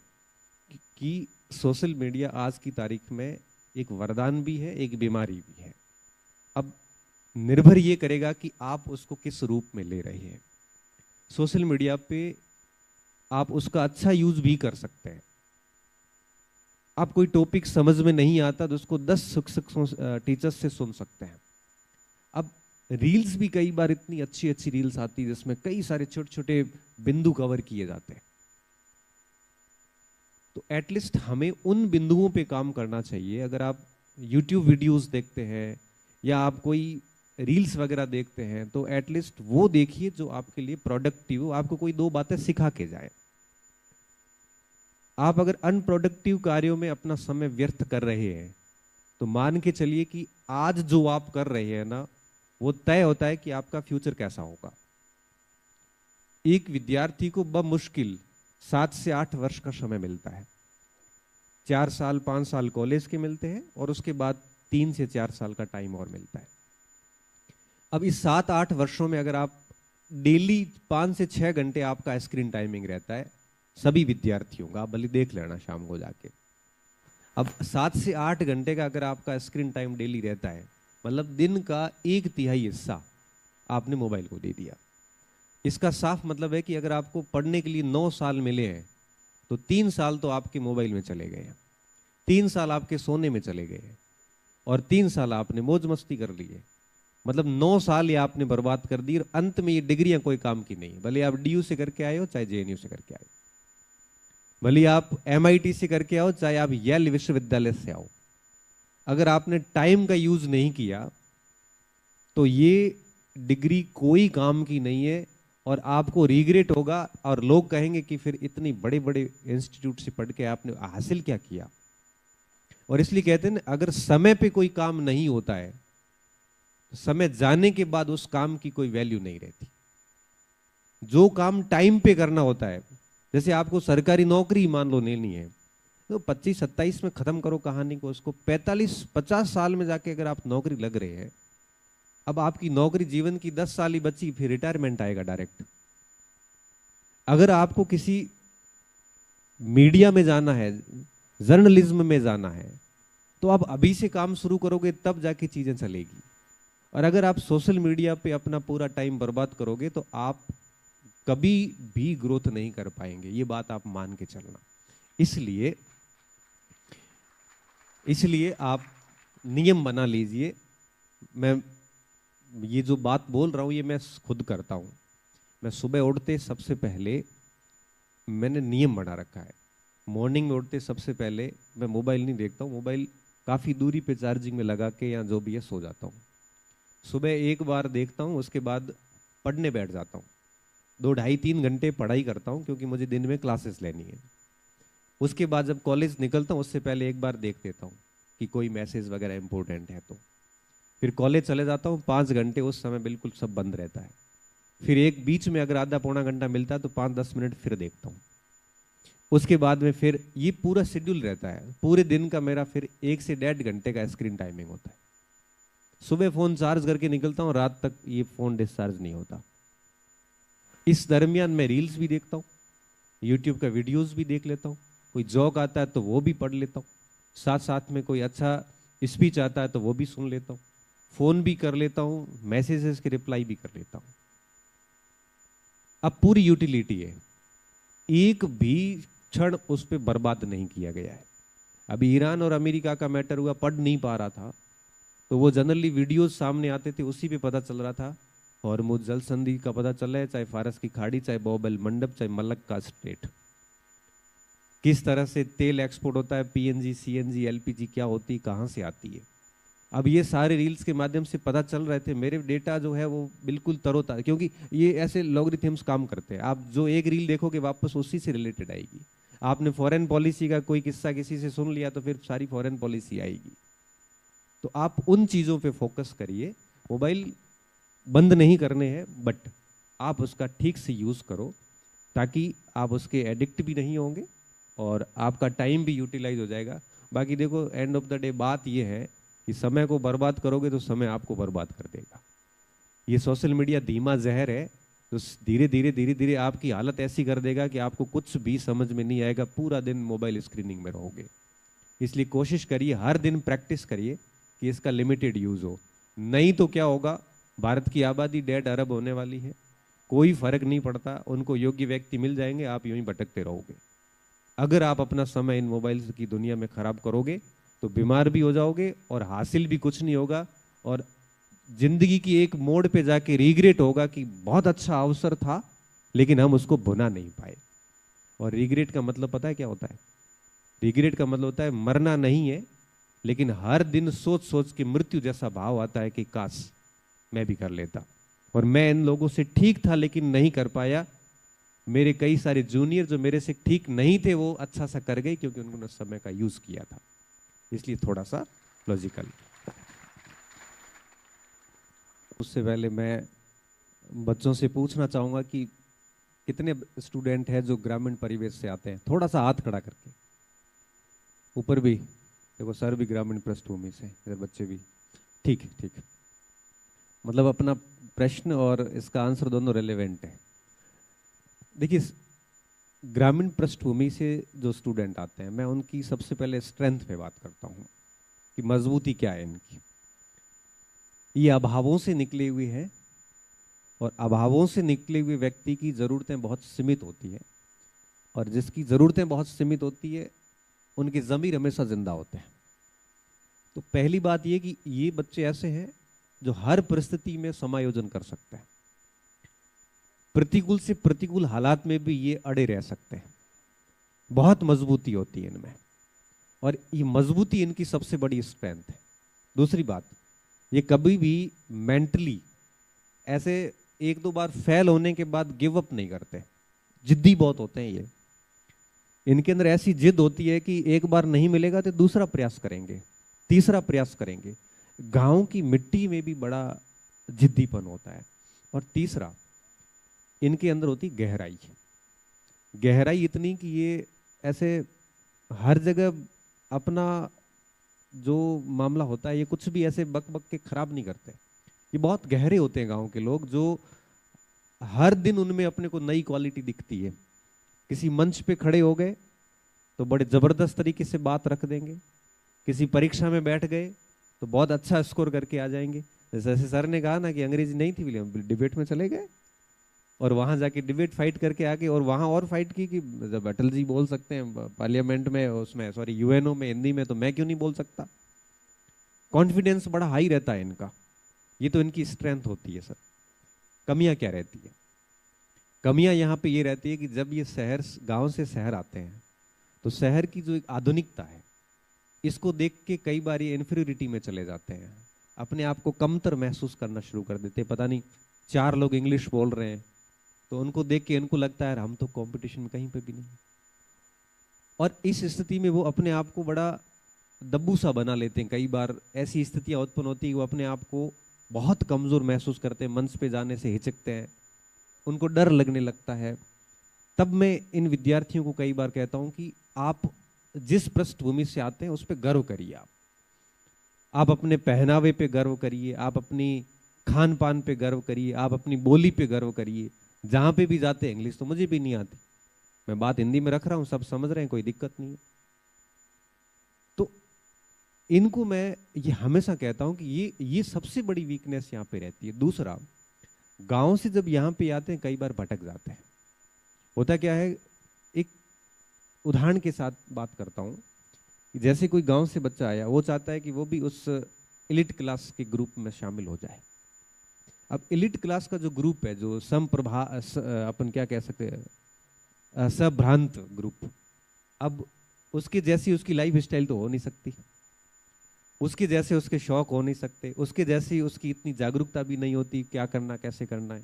A: कि सोशल मीडिया आज की तारीख में एक वरदान भी है, एक बीमारी भी है। अब निर्भर ये करेगा कि आप उसको किस रूप में ले रहे हैं। सोशल मीडिया पे आप उसका अच्छा यूज भी कर सकते हैं। आप कोई टॉपिक समझ में नहीं आता तो उसको 10 शिक्षक टीचर्स से सुन सकते हैं। अब रील्स भी कई बार इतनी अच्छी अच्छी रील्स आती है जिसमें कई सारे छोटे छोटे बिंदु कवर किए जाते हैं। तो एटलीस्ट हमें उन बिंदुओं पे काम करना चाहिए। अगर आप YouTube वीडियोस देखते हैं या आप कोई रील्स वगैरह देखते हैं तो एटलीस्ट वो देखिए जो आपके लिए प्रोडक्टिव हो, आपको कोई 2 बातें सिखा के जाए। आप अगर अनप्रोडक्टिव कार्यों में अपना समय व्यर्थ कर रहे हैं तो मान के चलिए कि आज जो आप कर रहे हैं ना, वो तय होता है कि आपका फ्यूचर कैसा होगा। एक विद्यार्थी को बमुश्किल 7 से 8 वर्ष का समय मिलता है। 4 साल 5 साल कॉलेज के मिलते हैं और उसके बाद 3 से 4 साल का टाइम और मिलता है। अब इस 7-8 वर्षों में अगर आप डेली 5 से 6 घंटे आपका स्क्रीन टाइमिंग रहता है सभी विद्यार्थियों का, आप भले देख लेना शाम को जाके। अब 7 से 8 घंटे का अगर आपका स्क्रीन टाइम डेली रहता है, मतलब दिन का 1/3 हिस्सा आपने मोबाइल को दे दिया। इसका साफ मतलब है कि अगर आपको पढ़ने के लिए 9 साल मिले हैं तो 3 साल तो आपके मोबाइल में चले गए हैं, 3 साल आपके सोने में चले गए हैं, और 3 साल आपने मौज मस्ती कर ली है। मतलब 9 साल ये आपने बर्बाद कर दी और अंत में ये डिग्रियां कोई काम की नहीं। भले आप DU से करके आए हो चाहे JNU से करके आए, भले आप MIT से करके आओ चाहे आप येल विश्वविद्यालय से आओ, अगर आपने टाइम का यूज नहीं किया तो ये डिग्री कोई काम की नहीं है और आपको रिग्रेट होगा। और लोग कहेंगे कि फिर इतनी बड़े बड़े इंस्टीट्यूट से पढ़ के आपने हासिल क्या किया। और इसलिए कहते हैं अगर समय पे कोई काम नहीं होता है तो समय जाने के बाद उस काम की कोई वैल्यू नहीं रहती। जो काम टाइम पे करना होता है, जैसे आपको सरकारी नौकरी मान लो लेनी है तो 25-27 में खत्म करो कहानी को, उसको 45-50 साल में जाके अगर आप नौकरी लग रहे हैं, अब आपकी नौकरी जीवन की 10 साल ही बची, फिर रिटायरमेंट आएगा डायरेक्ट। अगर आपको किसी मीडिया में जाना है, जर्नलिज्म में जाना है, तो आप अभी से काम शुरू करोगे तब जाके चीजें चलेगी। और अगर आप सोशल मीडिया पे अपना पूरा टाइम बर्बाद करोगे तो आप कभी भी ग्रोथ नहीं कर पाएंगे, ये बात आप मान के चलना। इसलिए आप नियम बना लीजिए। मैं ये जो बात बोल रहा हूं ये मैं खुद करता हूं। मैं सुबह उठते सबसे पहले मैंने नियम बना रखा है, मॉर्निंग में उठते सबसे पहले मैं मोबाइल नहीं देखता हूँ। मोबाइल काफ़ी दूरी पे चार्जिंग में लगा के या जो भी है सो जाता हूँ। सुबह एक बार देखता हूँ, उसके बाद पढ़ने बैठ जाता हूँ। 2-2.5-3 घंटे पढ़ाई करता हूँ क्योंकि मुझे दिन में क्लासेस लेनी है। उसके बाद जब कॉलेज निकलता हूँ उससे पहले एक बार देख लेता हूँ कि कोई मैसेज वगैरह इंपॉर्टेंट है तो। फिर कॉलेज चले जाता हूँ 5 घंटे, उस समय बिल्कुल सब बंद रहता है। फिर एक बीच में अगर आधा पौना घंटा मिलता है तो 5-10 मिनट फिर देखता हूँ। उसके बाद में फिर ये पूरा शेड्यूल रहता है। पूरे दिन का मेरा फिर 1 से 1.5 घंटे का स्क्रीन टाइमिंग होता है। सुबह फोन चार्ज करके निकलता हूँ, रात तक ये फोन डिस्चार्ज नहीं होता। इस दरमियान मैं रील्स भी देखता हूँ, यूट्यूब का वीडियोस भी देख लेता हूँ, कोई जोक आता है तो वो भी पढ़ लेता हूँ, साथ साथ में कोई अच्छा स्पीच आता है तो वो भी सुन लेता हूँ, फोन भी कर लेता हूँ, मैसेजेस के रिप्लाई भी कर लेता हूँ। अब पूरी यूटिलिटी है, एक भी क्षण उस पर बर्बाद नहीं किया गया है। अभी ईरान और अमेरिका का मैटर हुआ, पढ़ नहीं पा रहा था तो वो जनरली वीडियोस सामने आते थे, उसी पे पता चल रहा था। हॉर्मुज़ जल संधि का पता चल रहा है, चाहे फारस की खाड़ी, चाहे बाब-एल मंडप, चाहे मलक्का स्ट्रेट, किस तरह से तेल एक्सपोर्ट होता है, PNG CNG LPG क्या होती, कहाँ से आती है। अब ये सारे रील्स के माध्यम से पता चल रहे थे, मेरे डेटा जो है वो बिल्कुल तरोताजा, क्योंकि ये ऐसे लॉगरिथम्स काम करते हैं। आप जो एक रील देखोगे वापस उसी से रिलेटेड आएगी। आपने फॉरेन पॉलिसी का कोई किस्सा किसी से सुन लिया तो फिर सारी फॉरेन पॉलिसी आएगी। तो आप उन चीज़ों पे फोकस करिए। मोबाइल बंद नहीं करने हैं, बट आप उसका ठीक से यूज़ करो ताकि आप उसके एडिक्ट भी नहीं होंगे और आपका टाइम भी यूटिलाइज हो जाएगा। बाकी देखो, एंड ऑफ द डे बात ये है कि समय को बर्बाद करोगे तो समय आपको बर्बाद कर देगा। ये सोशल मीडिया धीमा जहर है, तो धीरे धीरे धीरे धीरे आपकी हालत ऐसी कर देगा कि आपको कुछ भी समझ में नहीं आएगा, पूरा दिन मोबाइल स्क्रीनिंग में रहोगे। इसलिए कोशिश करिए, हर दिन प्रैक्टिस करिए कि इसका लिमिटेड यूज़ हो। नहीं तो क्या होगा, भारत की आबादी 1.5 अरब होने वाली है, कोई फर्क नहीं पड़ता, उनको योग्य व्यक्ति मिल जाएंगे, आप यूं ही भटकते रहोगे। अगर आप अपना समय इन मोबाइल की दुनिया में खराब करोगे तो बीमार भी हो जाओगे और हासिल भी कुछ नहीं होगा, और जिंदगी की एक मोड़ पे जाके रिग्रेट होगा कि बहुत अच्छा अवसर था लेकिन हम उसको भुना नहीं पाए। और रिग्रेट का मतलब पता है क्या होता है? रिग्रेट का मतलब होता है मरना नहीं है, लेकिन हर दिन सोच सोच के मृत्यु जैसा भाव आता है कि काश मैं भी कर लेता, और मैं इन लोगों से ठीक था लेकिन नहीं कर पाया। मेरे कई सारे जूनियर जो मेरे से ठीक नहीं थे वो अच्छा सा कर गए क्योंकि उन्होंने समय का यूज किया था। इसलिए थोड़ा सा लॉजिकल। उससे पहले मैं बच्चों से पूछना चाहूंगा कि कितने स्टूडेंट हैं जो ग्रामीण परिवेश से आते हैं? थोड़ा सा हाथ खड़ा करके, ऊपर भी देखो, सर भी ग्रामीण पृष्ठभूमि से, इधर बच्चे भी। ठीक है, ठीक है, मतलब अपना प्रश्न और इसका आंसर दोनों रेलेवेंट है। देखिए, ग्रामीण पृष्ठभूमि से जो स्टूडेंट आते हैं, मैं उनकी सबसे पहले स्ट्रेंथ पे बात करता हूँ कि मजबूती क्या है इनकी। ये अभावों से निकले हुए हैं, और अभावों से निकले हुए व्यक्ति की ज़रूरतें बहुत सीमित होती हैं, और जिसकी ज़रूरतें बहुत सीमित होती है उनके ज़मीर हमेशा जिंदा होते हैं। तो पहली बात ये कि ये बच्चे ऐसे हैं जो हर परिस्थिति में समायोजन कर सकते हैं, प्रतिकूल से प्रतिकूल हालात में भी ये अड़े रह सकते हैं। बहुत मजबूती होती है इनमें, और ये मजबूती इनकी सबसे बड़ी स्ट्रेंथ है। दूसरी बात, ये कभी भी मेंटली ऐसे 1-2 बार फेल होने के बाद गिव अप नहीं करते, जिद्दी बहुत होते हैं ये। इनके अंदर ऐसी जिद होती है कि एक बार नहीं मिलेगा तो दूसरा प्रयास करेंगे, तीसरा प्रयास करेंगे। गांव की मिट्टी में भी बड़ा जिद्दीपन होता है। और तीसरा, इनके अंदर होती गहराई। गहराई इतनी कि ये ऐसे हर जगह अपना जो मामला होता है, ये कुछ भी ऐसे बक बक के खराब नहीं करते। ये बहुत गहरे होते हैं गांव के लोग, जो हर दिन उनमें अपने को नई क्वालिटी दिखती है। किसी मंच पे खड़े हो गए तो बड़े जबरदस्त तरीके से बात रख देंगे, किसी परीक्षा में बैठ गए तो बहुत अच्छा स्कोर करके आ जाएंगे। जैसे सर ने कहा ना कि अंग्रेजी नहीं थी, विलियम डिबेट में चले गए और वहां जाके डिबेट फाइट करके आके, और वहां और फाइट की कि जब अटल जी बोल सकते हैं पार्लियामेंट में, उसमें सॉरी यूएनओ में हिंदी में, तो मैं क्यों नहीं बोल सकता। कॉन्फिडेंस बड़ा हाई रहता है इनका। ये तो इनकी स्ट्रेंथ होती है। सर, कमियां क्या रहती है? कमियां यहाँ पे ये रहती है कि जब ये शहर, गांव से शहर आते हैं तो शहर की जो एक आधुनिकता है, इसको देख के कई बार ये इन्फीरियरिटी में चले जाते हैं, अपने आप को कमतर महसूस करना शुरू कर देते हैं। पता नहीं 4 लोग इंग्लिश बोल रहे हैं तो उनको देख के इनको लगता है हम तो कंपटीशन में कहीं पे भी नहीं। और इस स्थिति में वो अपने आप को बड़ा दब्बू सा बना लेते हैं। कई बार ऐसी स्थितियां उत्पन्न होती है, वो अपने आप को बहुत कमजोर महसूस करते हैं, मंच पे जाने से हिचकते हैं, उनको डर लगने लगता है। तब मैं इन विद्यार्थियों को कई बार कहता हूं कि आप जिस पृष्ठभूमि से आते हैं उस पर गर्व करिए। आप अपने पहनावे पे गर्व करिए, आप अपनी खान पान पे गर्व करिए, आप अपनी बोली पे गर्व करिए। जहां पे भी जाते हैं, इंग्लिश तो मुझे भी नहीं आती, मैं बात हिंदी में रख रहा हूं, सब समझ रहे हैं, कोई दिक्कत नहीं है। तो इनको मैं ये हमेशा कहता हूं कि ये सबसे बड़ी वीकनेस यहाँ पे रहती है। दूसरा, गांव से जब यहाँ पे आते हैं कई बार भटक जाते हैं। होता क्या है, एक उदाहरण के साथ बात करता हूं। जैसे कोई गांव से बच्चा आया, वो चाहता है कि वो भी उस एलिट क्लास के ग्रुप में शामिल हो जाए। अब एलिट क्लास का जो ग्रुप है, जो अपन क्या कह सकते हैं, संभ्रांत ग्रुप, अब उसके जैसी उसकी लाइफ स्टाइल तो हो नहीं सकती। उसके जैसे उसके शौक हो नहीं सकते, उसके जैसी उसकी इतनी जागरूकता भी नहीं होती क्या करना कैसे करना है,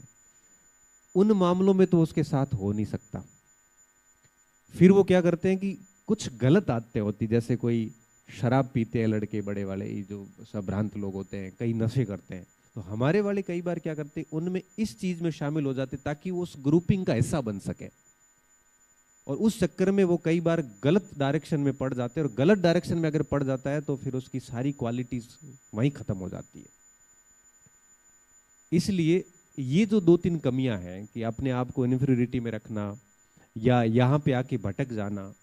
A: उन मामलों में तो उसके साथ हो नहीं सकता। फिर वो क्या करते हैं कि कुछ गलत आदतें होती, जैसे कोई शराब पीते हैं लड़के बड़े वाले, ये जो सब भ्रांत लोग होते हैं, कई नशे करते हैं, तो हमारे वाले कई बार क्या करते हैं, उनमें इस चीज में शामिल हो जाते ताकि वो उस ग्रुपिंग का हिस्सा बन सके, और उस चक्कर में वो कई बार गलत डायरेक्शन में पड़ जाते हैं, और गलत डायरेक्शन में अगर पड़ जाता है तो फिर उसकी सारी क्वालिटीज वहीं खत्म हो जाती है। इसलिए ये जो 2-3 कमियां हैं कि अपने आप को इन्फीरियरिटी में रखना या यहाँ पे आके भटक जाना,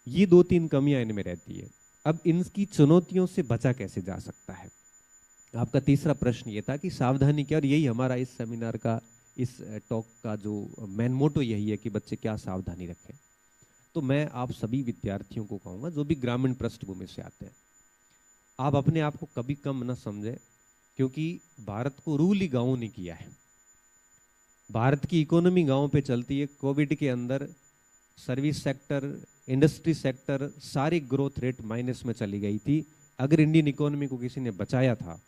A: ये 2-3 कमियां इनमें रहती है। अब इनकी चुनौतियों से बचा कैसे जा सकता है? आपका तीसरा प्रश्न ये था कि सावधानी क्या, और यही हमारा इस सेमिनार का, इस टॉक का जो मेन मोटो यही है कि बच्चे क्या सावधानी रखें। तो मैं आप सभी विद्यार्थियों को कहूँगा जो भी ग्रामीण पृष्ठभूमि से आते हैं, आप अपने आप को कभी कम न समझें, क्योंकि भारत को रूल ही गाँव ने किया है। भारत की इकोनॉमी गाँव पे चलती है। कोविड के अंदर सर्विस सेक्टर, इंडस्ट्री सेक्टर, सारी ग्रोथ रेट माइनस में चली गई थी। अगर इंडियन इकोनॉमी को किसी ने बचाया था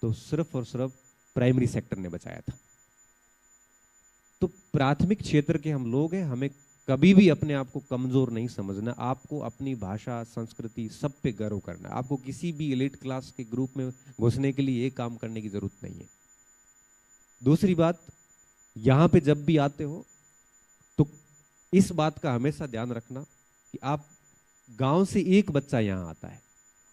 A: तो सिर्फ और सिर्फ प्राइमरी सेक्टर ने बचाया था। तो प्राथमिक क्षेत्र के हम लोग हैं, हमें कभी भी अपने आप को कमजोर नहीं समझना। आपको अपनी भाषा, संस्कृति, सब पे गर्व करना। आपको किसी भी एलिट क्लास के ग्रुप में घुसने के लिए ये काम करने की जरूरत नहीं है। दूसरी बात, यहां पे जब भी आते हो तो इस बात का हमेशा ध्यान रखना कि आप, गांव से एक बच्चा यहां आता है,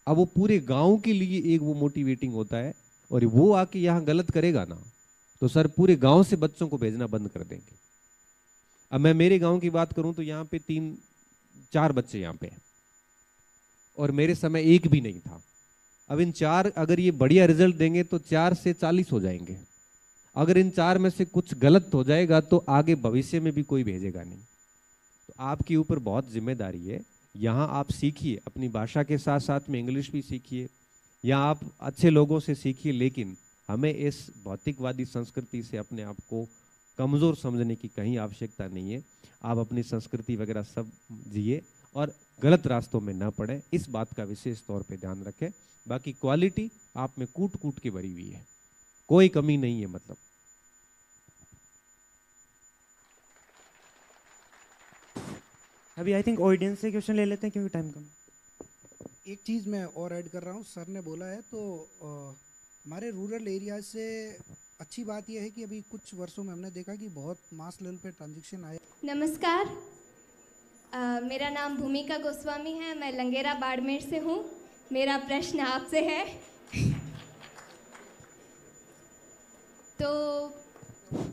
A: अब वो पूरे गांव के लिए एक वो मोटिवेटिंग होता है, और वो आके यहां गलत करेगा ना तो सर पूरे गांव से बच्चों को भेजना बंद कर देंगे। अब मैं मेरे गांव की बात करूं तो यहाँ पे 3-4 बच्चे यहाँ पे हैं, और मेरे समय एक भी नहीं था। अब इन 4 अगर ये बढ़िया रिजल्ट देंगे तो 4 से 40 हो जाएंगे। अगर इन 4 में से कुछ गलत हो जाएगा तो आगे भविष्य में भी कोई भेजेगा नहीं। तो आपके ऊपर बहुत जिम्मेदारी है। यहाँ आप सीखिए, अपनी भाषा के साथ साथ में इंग्लिश भी सीखिए, या आप अच्छे लोगों से सीखिए, लेकिन हमें इस भौतिकवादी संस्कृति से अपने आप को कमज़ोर समझने की कहीं आवश्यकता नहीं है। आप अपनी संस्कृति वगैरह सब जिए और गलत रास्तों में ना पड़े, इस बात का विशेष तौर पे ध्यान रखें। बाकी क्वालिटी आप में कूट कूट के भरी हुई है, कोई कमी नहीं है। मतलब
B: अभी आई थिंक ऑडियंस से क्वेश्चन ले लेते हैं क्योंकि टाइम कम।
C: एक चीज़ मैं और ऐड कर रहा हूँ, सर ने बोला है तो हमारे रूरल एरिया से अच्छी बात यह है कि अभी कुछ वर्षों में हमने देखा कि बहुत मास लेवल पे ट्रांजैक्शन आए।
D: नमस्कार, मेरा नाम भूमिका गोस्वामी है, मैं लंगेरा बाड़मेर से हूँ। मेरा प्रश्न आपसे है तो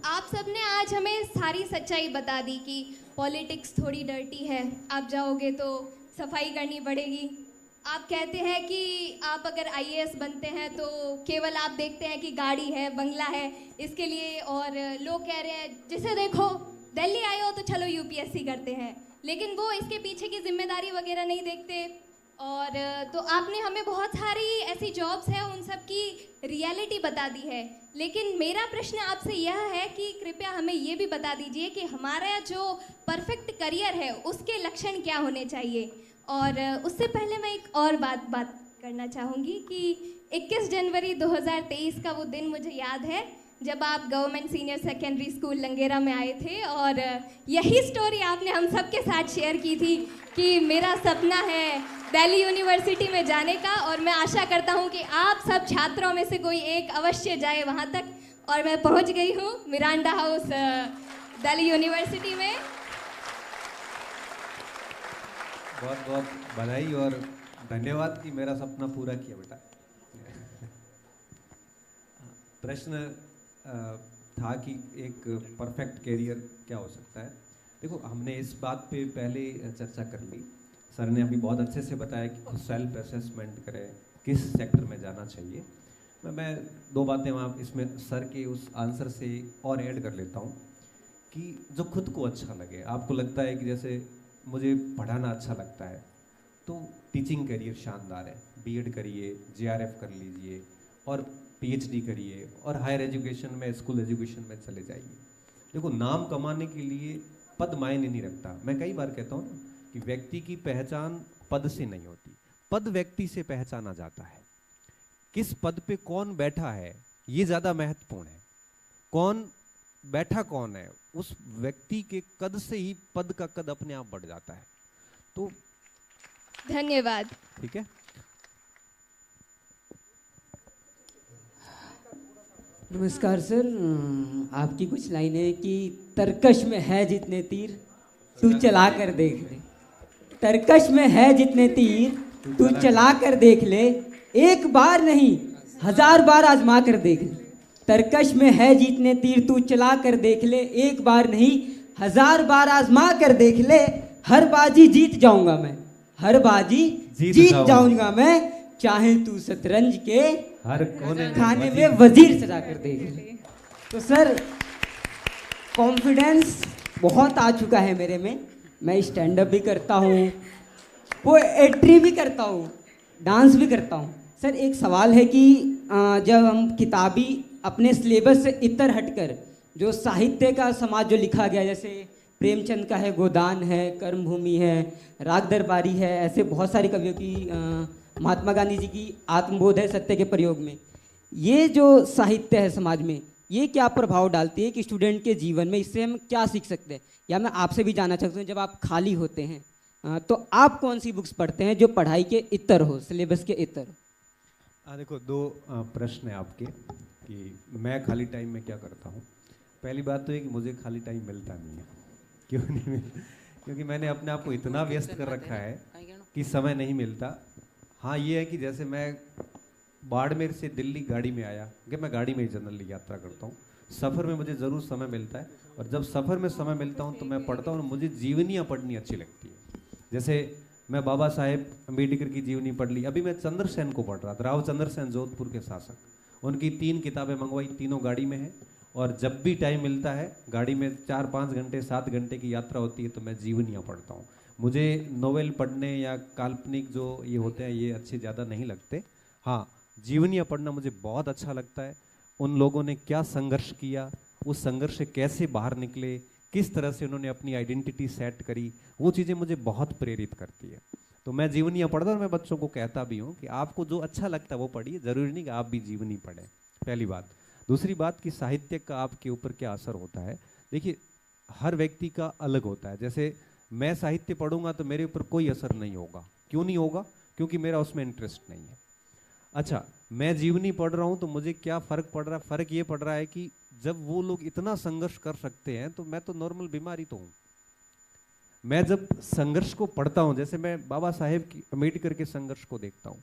D: आप सबने आज हमें सारी सच्चाई बता दी कि पॉलिटिक्स थोड़ी डर्टी है, आप जाओगे तो सफाई करनी पड़ेगी। आप कहते हैं कि आप अगर आईएएस बनते हैं तो केवल आप देखते हैं कि गाड़ी है, बंगला है, इसके लिए, और लोग कह रहे हैं जिसे देखो दिल्ली आए हो तो चलो यूपीएससी करते हैं, लेकिन वो इसके पीछे की जिम्मेदारी वगैरह नहीं देखते। और तो आपने हमें बहुत सारी ऐसी जॉब्स हैं, उन सब की रियलिटी बता दी है। लेकिन मेरा प्रश्न आपसे यह है कि कृपया हमें ये भी बता दीजिए कि हमारा जो परफेक्ट करियर है उसके लक्षण क्या होने चाहिए। और उससे पहले मैं एक और बात करना चाहूँगी कि 21 जनवरी 2023 का वो दिन मुझे याद है जब आप government senior secondary school Langera में आए थे, और यही स्टोरी आपने हम सब के साथ शेयर की थी कि मेरा सपना है दिल्ली यूनिवर्सिटी में जाने का, और मैं आशा करता हूँ कि आप सब छात्रों में से कोई एक अवश्य जाए वहाँ तक। और मैं पहुँच गई हूँ मिरांडा हाउस दिल्ली यूनिवर्सिटी में।
A: बहुत बहुत बधाई और धन्यवाद कि मेरा सपना पूरा किया बेटा। प्रश्न था कि एक परफेक्ट कैरियर क्या हो सकता है। देखो, हमने इस बात पे पहले चर्चा कर ली। सर ने अभी बहुत अच्छे से बताया कि खुद सेल्फ असेसमेंट करें, किस सेक्टर में जाना चाहिए। मैं 2 बातें वहाँ इसमें सर के उस आंसर से और ऐड कर लेता हूँ कि जो खुद को अच्छा लगे। आपको लगता है कि जैसे मुझे पढ़ाना अच्छा लगता है तो टीचिंग करियर शानदार है, बीएड करिए, जेआरएफ कर लीजिए और पीएचडी करिए, और हायर एजुकेशन में, स्कूल एजुकेशन में चले जाइए। देखो, नाम कमाने के लिए पद मायने नहीं रखता। मैं कई बार कहता हूँ कि व्यक्ति की पहचान पद से नहीं होती, पद व्यक्ति से पहचाना जाता है। किस पद पे कौन बैठा है ये ज्यादा महत्वपूर्ण है। कौन बैठा कौन है, उस व्यक्ति के कद से ही पद का कद अपने आप बढ़ जाता है। तो
D: धन्यवाद।
A: ठीक है।
E: नमस्कार सर, आपकी कुछ लाइनें कि तरकश में है जितने तीर तू चला कर देख ले, तरकश में है जितने तीर तू चला कर देख ले, एक बार नहीं 1000 बार आजमा कर देख ले। तरकश में है जितने तीर तू चला कर देख ले, एक बार नहीं 1000 बार आजमा कर देख ले, हर बाजी जीत जाऊंगा मैं, हर बाजी जीत जाऊंगा मैं, चाहे तू शतरंज के
A: हर
E: खाने में वजीर सजा कर देख ले। तो सर कॉन्फिडेंस बहुत आ चुका है मेरे में, मैं स्टैंड अप भी करता हूँ, पोएट्री भी करता हूँ, डांस भी करता हूँ। सर एक सवाल है कि जब हम किताबी अपने सिलेबस से इतर हटकर जो साहित्य का समाज जो लिखा गया, जैसे प्रेमचंद का है गोदान है, कर्मभूमि है, राग दरबारी है, ऐसे बहुत सारी कवियों की, महात्मा गांधी जी की आत्मबोध है सत्य के प्रयोग में, ये जो साहित्य है समाज में, ये क्या प्रभाव डालती है कि स्टूडेंट के जीवन में, इससे हम क्या सीख सकते हैं? या मैं आपसे भी जानना चाहता हूँ, जब आप खाली होते हैं तो आप कौन सी बुक्स पढ़ते हैं जो पढ़ाई के इतर हो, सिलेबस के इतर?
A: देखो, दो प्रश्न है आपके कि मैं खाली टाइम में क्या करता हूँ। पहली बात तो ये कि मुझे खाली टाइम मिलता नहीं है। क्यों नहीं मिलता? क्योंकि मैंने अपने आप को इतना व्यस्त कर रखा है कि समय नहीं मिलता। हाँ, ये है कि जैसे मैं बाड़मेर से दिल्ली गाड़ी में आया, कि मैं गाड़ी में ही जनरली यात्रा करता हूँ, सफ़र में मुझे ज़रूर समय मिलता है, और जब सफ़र में समय मिलता हूँ तो मैं पढ़ता हूँ, और मुझे जीवनियाँ पढ़नी अच्छी लगती है। जैसे मैं बाबा साहेब अम्बेडकर की जीवनी पढ़ ली, अभी मैं चंद्रसेन को पढ़ रहा था, राव चंद्रसेन जोधपुर के शासक, उनकी 3 किताबें मंगवाई, तीनों गाड़ी में है, और जब भी टाइम मिलता है गाड़ी में 4-5 घंटे 7 घंटे की यात्रा होती है तो मैं जीवनियाँ पढ़ता हूँ। मुझे नोवेल पढ़ने या काल्पनिक जो ये होते हैं ये अच्छे ज़्यादा नहीं लगते। हाँ, जीवनियाँ पढ़ना मुझे बहुत अच्छा लगता है। उन लोगों ने क्या संघर्ष किया, उस संघर्ष से कैसे बाहर निकले, किस तरह से उन्होंने अपनी आइडेंटिटी सेट करी, वो चीज़ें मुझे बहुत प्रेरित करती है। तो मैं जीवनियाँ पढ़ता हूँ, मैं बच्चों को कहता भी हूँ कि आपको जो अच्छा लगता है वो पढ़िए, ज़रूरी नहीं कि आप भी जीवनी पढ़ें, पहली बात। दूसरी बात कि साहित्य का आपके ऊपर क्या असर होता है। देखिए, हर व्यक्ति का अलग होता है। जैसे मैं साहित्य पढ़ूंगा तो मेरे ऊपर कोई असर नहीं होगा। क्यों नहीं होगा? क्योंकि मेरा उसमें इंटरेस्ट नहीं है। अच्छा, मैं जीवनी पढ़ रहा हूँ तो मुझे क्या फ़र्क पड़ रहा है? फ़र्क ये पड़ रहा है कि जब वो लोग इतना संघर्ष कर सकते हैं तो मैं तो नॉर्मल बीमारी तो हूँ। मैं जब संघर्ष को पढ़ता हूँ, जैसे मैं बाबा साहेब की अम्बेडकर के संघर्ष को देखता हूँ,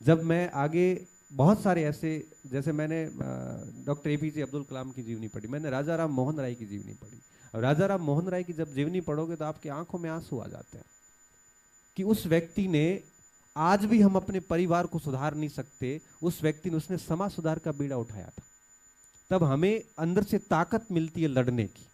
A: जब मैं आगे बहुत सारे ऐसे, जैसे मैंने डॉक्टर APJ अब्दुल कलाम की जीवनी पढ़ी, मैंने राजा राम मोहन राय की जीवनी पढ़ी। और राजा राम मोहन राय की जब जीवनी पढ़ोगे तो आपकी आंखों में आंसू आ जाते हैं कि उस व्यक्ति ने, आज भी हम अपने परिवार को सुधार नहीं सकते, उस व्यक्ति ने, उसने समाज सुधार का बीड़ा उठाया था। तब हमें अंदर से ताकत मिलती है लड़ने की।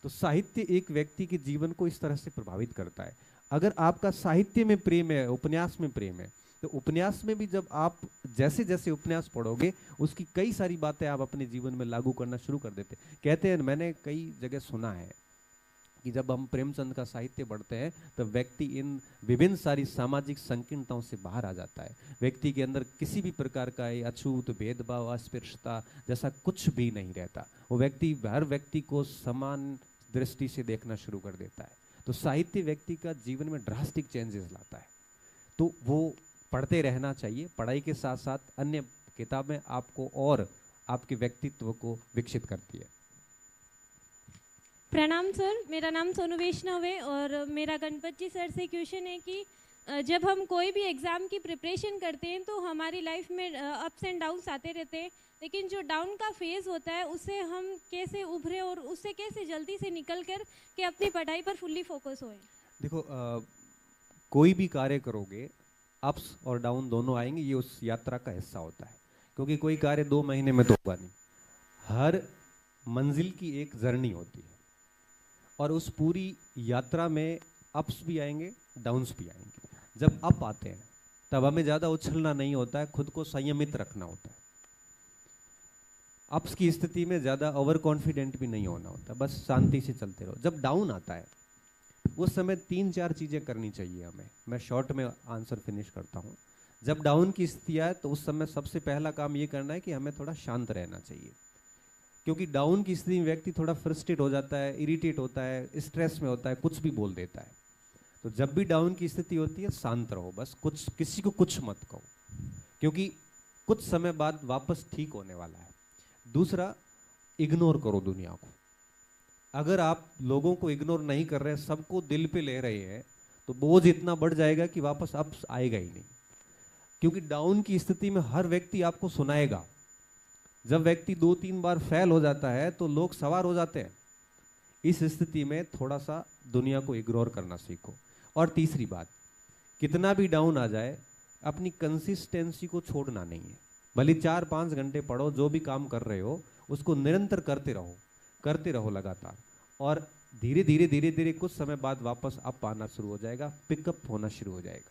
A: तो साहित्य एक व्यक्ति के जीवन को इस तरह से प्रभावित करता है। अगर आपका साहित्य में प्रेम है, उपन्यास में प्रेम है, तो उपन्यास में भी जब आप जैसे जैसे उपन्यास पढ़ोगे उसकी कई सारी बातें आप अपने जीवन में लागू करना शुरू कर देते। कहते हैं, मैंने कई जगह सुना है कि जब हम प्रेमचंद का साहित्य पढ़ते हैं तो व्यक्ति इन विभिन्न सारी सामाजिक संकीर्णताओं से बाहर आ जाता है। व्यक्ति के अंदर किसी भी प्रकार का अछूत भेदभाव, अस्पृश्यता जैसा कुछ भी नहीं रहता। वो व्यक्ति हर व्यक्ति को समान दृष्टि से देखना शुरू कर देता है। तो साहित्य व्यक्ति का जीवन में ड्रास्टिक चेंजेस लाता है। तो वो पढ़ते रहना चाहिए। पढ़ाई के साथ साथ अन्य किताबें आपको और आपके व्यक्तित्व को विकसित करती है।
F: प्रणाम सर, मेरा नाम सोनू वैष्णव है और मेरा गणपत जी सर से क्वेश्चन है कि जब हम कोई भी एग्ज़ाम की प्रिपरेशन करते हैं तो हमारी लाइफ में अप्स एंड डाउन्स आते रहते हैं, लेकिन जो डाउन का फेज़ होता है उससे हम कैसे उभरे और उससे कैसे जल्दी से निकल कर के अपनी पढ़ाई पर फुल्ली फोकस होए? देखो,
A: कोई भी कार्य करोगे अप्स और डाउन दोनों आएंगे, ये उस यात्रा का हिस्सा होता है। क्योंकि कोई कार्य 2 महीने में तो होगा नहीं। हर मंजिल की एक जर्नी होती है और उस पूरी यात्रा में अप्स भी आएंगे, डाउन्स भी आएंगे। जब अप आते हैं तब हमें ज़्यादा उछलना नहीं होता है, खुद को संयमित रखना होता है। अप्स की स्थिति में ज़्यादा ओवर कॉन्फिडेंट भी नहीं होना होता, बस शांति से चलते रहो। जब डाउन आता है उस समय 3-4 चीज़ें करनी चाहिए हमें। मैं शॉर्ट में आंसर फिनिश करता हूँ। जब डाउन की स्थिति आए तो उस समय सबसे पहला काम ये करना है कि हमें थोड़ा शांत रहना चाहिए, क्योंकि डाउन की स्थिति में व्यक्ति थोड़ा फ्रस्ट्रेट हो जाता है, इरिटेट होता है, स्ट्रेस में होता है, कुछ भी बोल देता है। तो जब भी डाउन की स्थिति होती है शांत रहो, बस कुछ किसी को कुछ मत कहो, क्योंकि कुछ समय बाद वापस ठीक होने वाला है। दूसरा, इग्नोर करो दुनिया को। अगर आप लोगों को इग्नोर नहीं कर रहे, सबको दिल पे ले रहे हैं, तो बोझ इतना बढ़ जाएगा कि वापस अब आएगा ही नहीं, क्योंकि डाउन की स्थिति में हर व्यक्ति आपको सुनाएगा। जब व्यक्ति 2-3 बार फेल हो जाता है तो लोग सवार हो जाते हैं। इस स्थिति में थोड़ा सा दुनिया को इग्नोर करना सीखो। और तीसरी बात, कितना भी डाउन आ जाए, अपनी कंसिस्टेंसी को छोड़ना नहीं है। भले 4-5 घंटे पढ़ो, जो भी काम कर रहे हो उसको निरंतर करते रहो लगातार, और धीरे धीरे कुछ समय बाद वापस अप आना शुरू हो जाएगा, पिकअप होना शुरू हो जाएगा।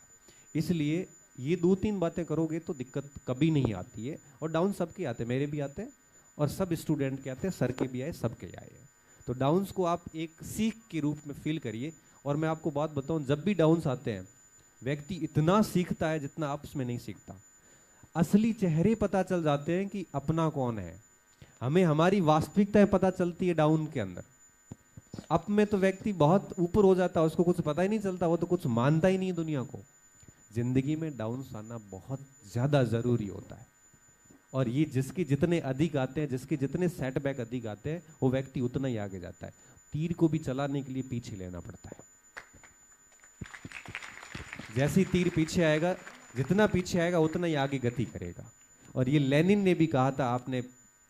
A: इसलिए ये 2-3 बातें करोगे तो दिक्कत कभी नहीं आती है। और डाउन सबके आते हैं, मेरे भी आते हैं और सब स्टूडेंट के आते हैं, सर के भी आए, सबके आए हैं। तो डाउन्स को आप एक सीख के रूप में फील करिए। और मैं आपको बात बताऊं, जब भी डाउन्स आते हैं व्यक्ति इतना सीखता है जितना अप्स में नहीं सीखता। असली चेहरे पता चल जाते हैं कि अपना कौन है। हमें हमारी वास्तविकता पता चलती है डाउन के अंदर। अप में तो व्यक्ति बहुत ऊपर हो जाता है, उसको कुछ पता ही नहीं चलता, वो तो कुछ मानता ही नहीं दुनिया को। जिंदगी में डाउन्स आना बहुत ज्यादा जरूरी होता है, और ये जिसके जितने अधिक आते हैं, जिसके जितने सेटबैक अधिक आते हैं, वो व्यक्ति उतना ही आगे जाता है। तीर को भी चलाने के लिए पीछे लेना पड़ता है। जैसे ही तीर पीछे आएगा, जितना पीछे आएगा उतना ही आगे गति करेगा। और ये लेनिन ने भी कहा था, आपने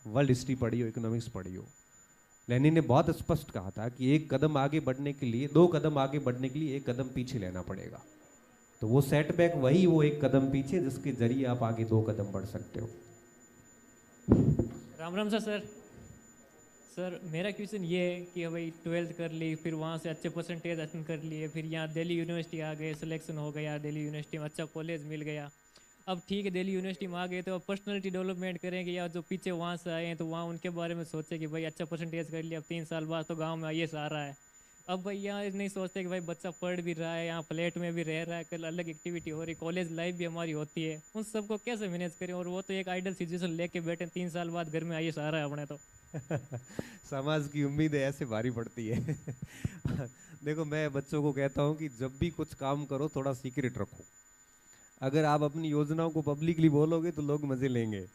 A: वर्ल्ड हिस्ट्री पढ़ी हो, इकोनॉमिक्स पढ़ी हो, लेनिन ने बहुत स्पष्ट कहा था कि 1 कदम आगे बढ़ने के लिए, 2 कदम आगे बढ़ने के लिए 1 कदम पीछे लेना पड़ेगा। तो वो सेटबैक वही, वो 1 कदम पीछे, जिसके जरिए आप आगे 2 कदम बढ़ सकते हो।
G: राम राम सर, मेरा क्वेश्चन ये है कि भाई 12th कर ली, फिर वहाँ से अच्छे परसेंटेज हासिल कर लिए, फिर यहाँ दिल्ली यूनिवर्सिटी आ गए, सिलेक्शन हो गया, दिल्ली यूनिवर्सिटी में अच्छा कॉलेज मिल गया। अब ठीक है, दिल्ली यूनिवर्सिटी में आ गए तो अब पर्सनैलिटी डेवलपमेंट करेंगे, या जो पीछे वहाँ से आए हैं तो वहाँ उनके बारे में सोचे कि भाई अच्छा परसेंटेज कर लिया, अब 3 साल बाद तो गाँव में IAS आ रहा है। अब भाई यहाँ नहीं सोचते कि भाई बच्चा पढ़ भी रहा है, यहाँ फ्लैट में भी रह रहा है, कल अलग एक्टिविटी हो रही, कॉलेज लाइफ भी हमारी होती है, उन सबको कैसे मैनेज करें? और वो तो एक आइडल सिचुएशन लेके बैठे, 3 साल बाद घर में IAS आ रहा है अपने तो।
A: समाज की उम्मीद है ऐसे भारी पड़ती है। देखो, मैं बच्चों को कहता हूँ कि जब भी कुछ काम करो थोड़ा सीक्रेट रखो। अगर आप अपनी योजनाओं को पब्लिकली बोलोगे तो लोग मजे लेंगे।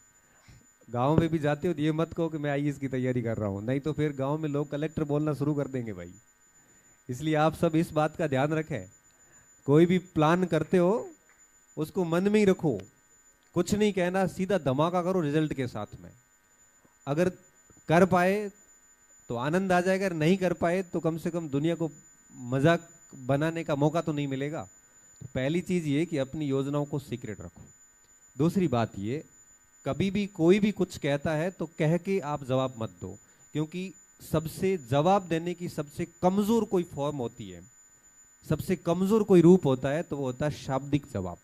A: गांव में भी जाते हो तो ये मत कहो कि मैं IAS की तैयारी कर रहा हूँ, नहीं तो फिर गांव में लोग कलेक्टर बोलना शुरू कर देंगे भाई। इसलिए आप सब इस बात का ध्यान रखें, कोई भी प्लान करते हो उसको मन में ही रखो, कुछ नहीं कहना, सीधा धमाका करो रिजल्ट के साथ में। अगर कर पाए तो आनंद आ जाएगा, अगर नहीं कर पाए तो कम से कम दुनिया को मजाक बनाने का मौका तो नहीं मिलेगा। तो पहली चीज ये कि अपनी योजनाओं को सीक्रेट रखो। दूसरी बात ये, कभी भी कोई भी कुछ कहता है तो कह के आप जवाब मत दो, क्योंकि सबसे जवाब देने की सबसे कमजोर कोई फॉर्म होती है, सबसे कमजोर कोई रूप होता है, तो वो होता है शाब्दिक जवाब।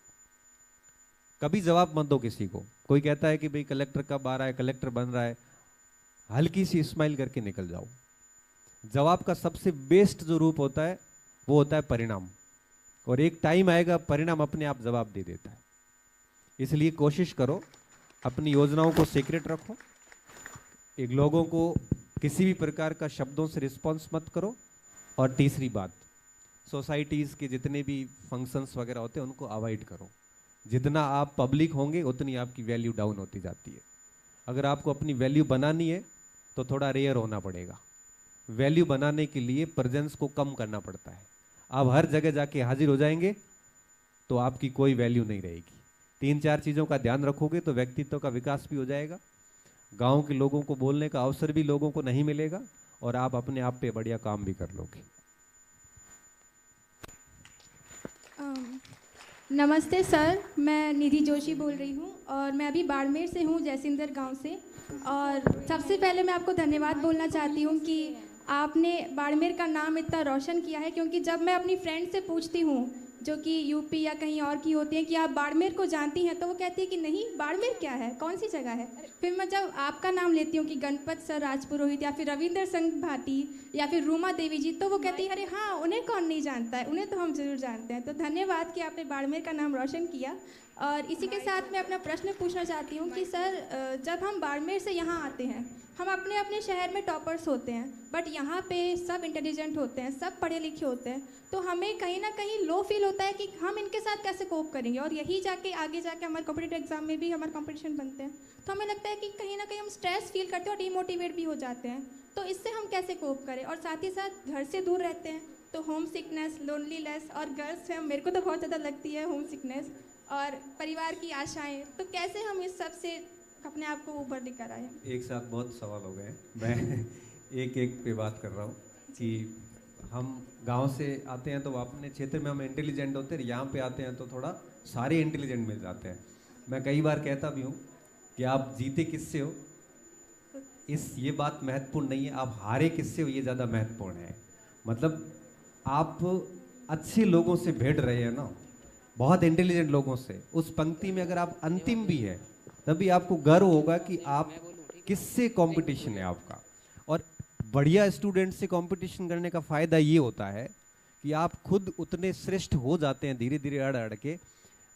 A: कभी जवाब मत दो किसी को। कोई कहता है कि भाई कलेक्टर कब आ रहा है, कलेक्टर बन रहा है, हल्की सी स्माइल करके निकल जाओ। जवाब का सबसे बेस्ट जो रूप होता है वो होता है परिणाम, और एक टाइम आएगा परिणाम अपने आप जवाब दे देता है। इसलिए कोशिश करो अपनी योजनाओं को सीक्रेट रखो, एक लोगों को किसी भी प्रकार का शब्दों से रिस्पॉन्स मत करो। और तीसरी बात, सोसाइटीज़ के जितने भी फंक्शंस वगैरह होते हैं उनको अवॉइड करो। जितना आप पब्लिक होंगे उतनी आपकी वैल्यू डाउन होती जाती है। अगर आपको अपनी वैल्यू बनानी है तो थोड़ा रेयर होना पड़ेगा। वैल्यू बनाने के लिए प्रेजेंस को कम करना पड़ता है। आप हर जगह जाके हाजिर हो जाएंगे तो आपकी कोई वैल्यू नहीं रहेगी। 3-4 चीज़ों का ध्यान रखोगे तो व्यक्तित्व का विकास भी हो जाएगा, गांव के लोगों को बोलने का अवसर भी लोगों को नहीं मिलेगा, और आप अपने आप पे बढ़िया काम भी कर लोगे।
H: नमस्ते सर, मैं निधि जोशी बोल रही हूँ और मैं अभी बाड़मेर से हूँ, जयसिंदर गांव से। और सबसे पहले मैं आपको धन्यवाद बोलना चाहती हूँ कि आपने बाड़मेर का नाम इतना रोशन किया है, क्योंकि जब मैं अपनी फ्रेंड से पूछती हूँ जो कि यूपी या कहीं और की होती हैं कि आप बाड़मेर को जानती हैं, तो वो कहती है कि नहीं बाड़मेर क्या है, कौन सी जगह है। फिर मैं जब आपका नाम लेती हूँ कि गणपत सर राजपुरोहित या फिर रविंद्र संघ भाटी या फिर रूमा देवी जी, तो वो कहती है अरे हाँ उन्हें कौन नहीं जानता है, उन्हें तो हम जरूर जानते हैं। तो धन्यवाद कि आपने बाड़मेर का नाम रोशन किया। और इसी के साथ मैं अपना प्रश्न पूछना चाहती हूँ कि सर जब हम बाड़मेर से यहाँ आते हैं, हम अपने अपने शहर में टॉपर्स होते हैं, बट यहाँ पे सब इंटेलिजेंट होते हैं, सब पढ़े लिखे होते हैं, तो हमें कहीं ना कहीं लो फील होता है कि हम इनके साथ कैसे कोप करेंगे, और यही जाके आगे जाके हमारे कॉम्पिटिटिव एग्जाम में भी हमारे कॉम्पिटिशन बनते हैं, तो हमें लगता है कि कहीं ना कहीं हम स्ट्रेस फील करते हैं और डीमोटिवेट भी हो जाते हैं। तो इससे हम कैसे कोप करें, और साथ ही साथ घर से दूर रहते हैं तो होम सिकनेस, लोनलीनेस, और गर्ल्स हैं मेरे को तो बहुत ज़्यादा लगती है होम सिकनेस, और परिवार की आशाएं, तो कैसे हम इस सब से अपने आप को ऊपर लेकर आए।
A: एक साथ बहुत सवाल हो गए, मैं एक एक पे बात कर रहा हूँ कि हम गांव से आते हैं तो अपने क्षेत्र में हम इंटेलिजेंट होते हैं, यहाँ पे आते हैं तो थोड़ा सारे इंटेलिजेंट मिल जाते हैं। मैं कई बार कहता भी हूँ कि आप जीते किससे हो, ये बात महत्वपूर्ण नहीं है, आप हारे किससे हो ये ज़्यादा महत्वपूर्ण है। मतलब आप अच्छे लोगों से भेड़ रहे हैं ना, बहुत इंटेलिजेंट लोगों से, उस पंक्ति में अगर आप अंतिम भी है तभी आपको गर्व होगा कि आप किससे कंपटीशन है आपका। और बढ़िया स्टूडेंट से कंपटीशन करने का फायदा ये होता है कि आप खुद उतने श्रेष्ठ हो जाते हैं धीरे धीरे अड़ अड़ के।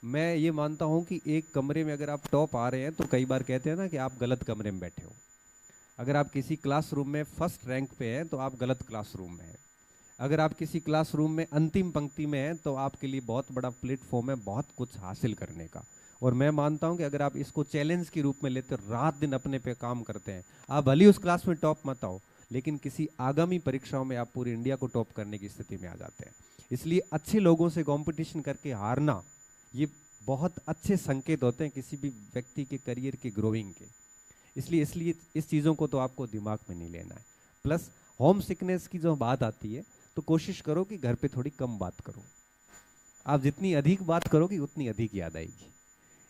A: मैं ये मानता हूँ कि एक कमरे में अगर आप टॉप आ रहे हैं तो कई बार कहते हैं ना कि आप गलत कमरे में बैठे हो। अगर आप किसी क्लासरूम में फर्स्ट रैंक पे हैं तो आप गलत क्लासरूम में हैं। अगर आप किसी क्लासरूम में अंतिम पंक्ति में हैं तो आपके लिए बहुत बड़ा प्लेटफॉर्म है बहुत कुछ हासिल करने का। और मैं मानता हूं कि अगर आप इसको चैलेंज के रूप में लेते हो, रात दिन अपने पे काम करते हैं, आप भले उस क्लास में टॉप मत आओ लेकिन किसी आगामी परीक्षाओं में आप पूरी इंडिया को टॉप करने की स्थिति में आ जाते हैं। इसलिए अच्छे लोगों से कंपटीशन करके हारना ये बहुत अच्छे संकेत होते हैं किसी भी व्यक्ति के करियर के ग्रोइंग के। इसलिए इस चीज़ों को तो आपको दिमाग में नहीं लेना है। प्लस होम सिकनेस की जो बात आती है तो कोशिश करो कि घर पे थोड़ी कम बात करो। आप जितनी अधिक बात करोगे उतनी अधिक याद आएगी।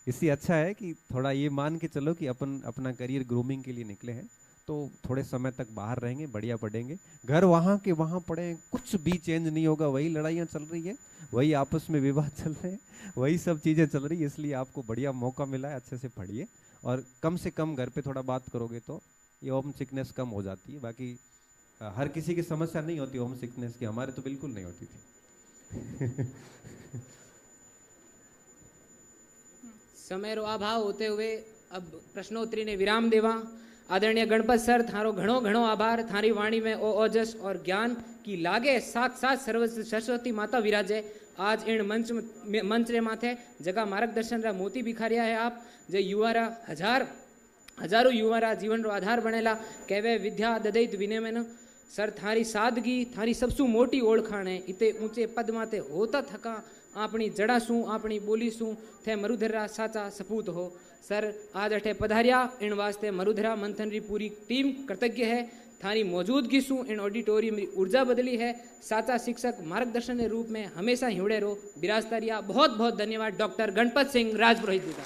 A: इससे अच्छा है कि थोड़ा ये मान के चलो कि अपना करियर ग्रूमिंग के लिए निकले हैं तो थोड़े समय तक बाहर रहेंगे, बढ़िया पढ़ेंगे। घर वहाँ के वहाँ पढ़े, कुछ भी चेंज नहीं होगा, वही लड़ाइयाँ चल रही है, वही आपस में विवाद चल रहे हैं, वही सब चीज़ें चल रही है। इसलिए आपको बढ़िया मौका मिला है, अच्छे से पढ़िए और कम से कम घर पे थोड़ा बात करोगे तो ये होम सिकनेस कम हो जाती है। बाकी हर किसी की समस्या नहीं होती होम सिकनेस की, हमारे तो बिल्कुल नहीं होती थी।
I: समयरो अभाव होते हुए अब प्रश्नोत्तरी ने विराम देवा। आदरणीय गणपत सर, थारो घणो घणो आभार। थारी वाणी में ओजस और ज्ञान की लागे साक्षात सरस्वती माता विराजे। आज इन मंच रे माथे जगह मार्गदर्शन रा मोती बिखारिया है आप, जे युवारा हजारों युवारा जीवन रो आधार बनेला। कहवे विद्या ददैत विनयमन। सर थारी सादगी थारी सबसु मोटी ओळखाण है। इते ऊंचे पद माते होता थका अपनी जड़ा शू अपनी बोली शू थे मरुधरा साचा सपूत हो। सर आज अठे पधारिया इन वास्ते मरुधरा मंथन री पूरी टीम कृतज्ञ है। थारी मौजूदगी शू इन ऑडिटोरियम री ऊर्जा बदली है। साचा शिक्षक मार्गदर्शन के रूप में हमेशा हिवड़े रो बिराजता रिया। बहुत बहुत धन्यवाद डॉक्टर गणपत सिंह राजपुरोहित जी का।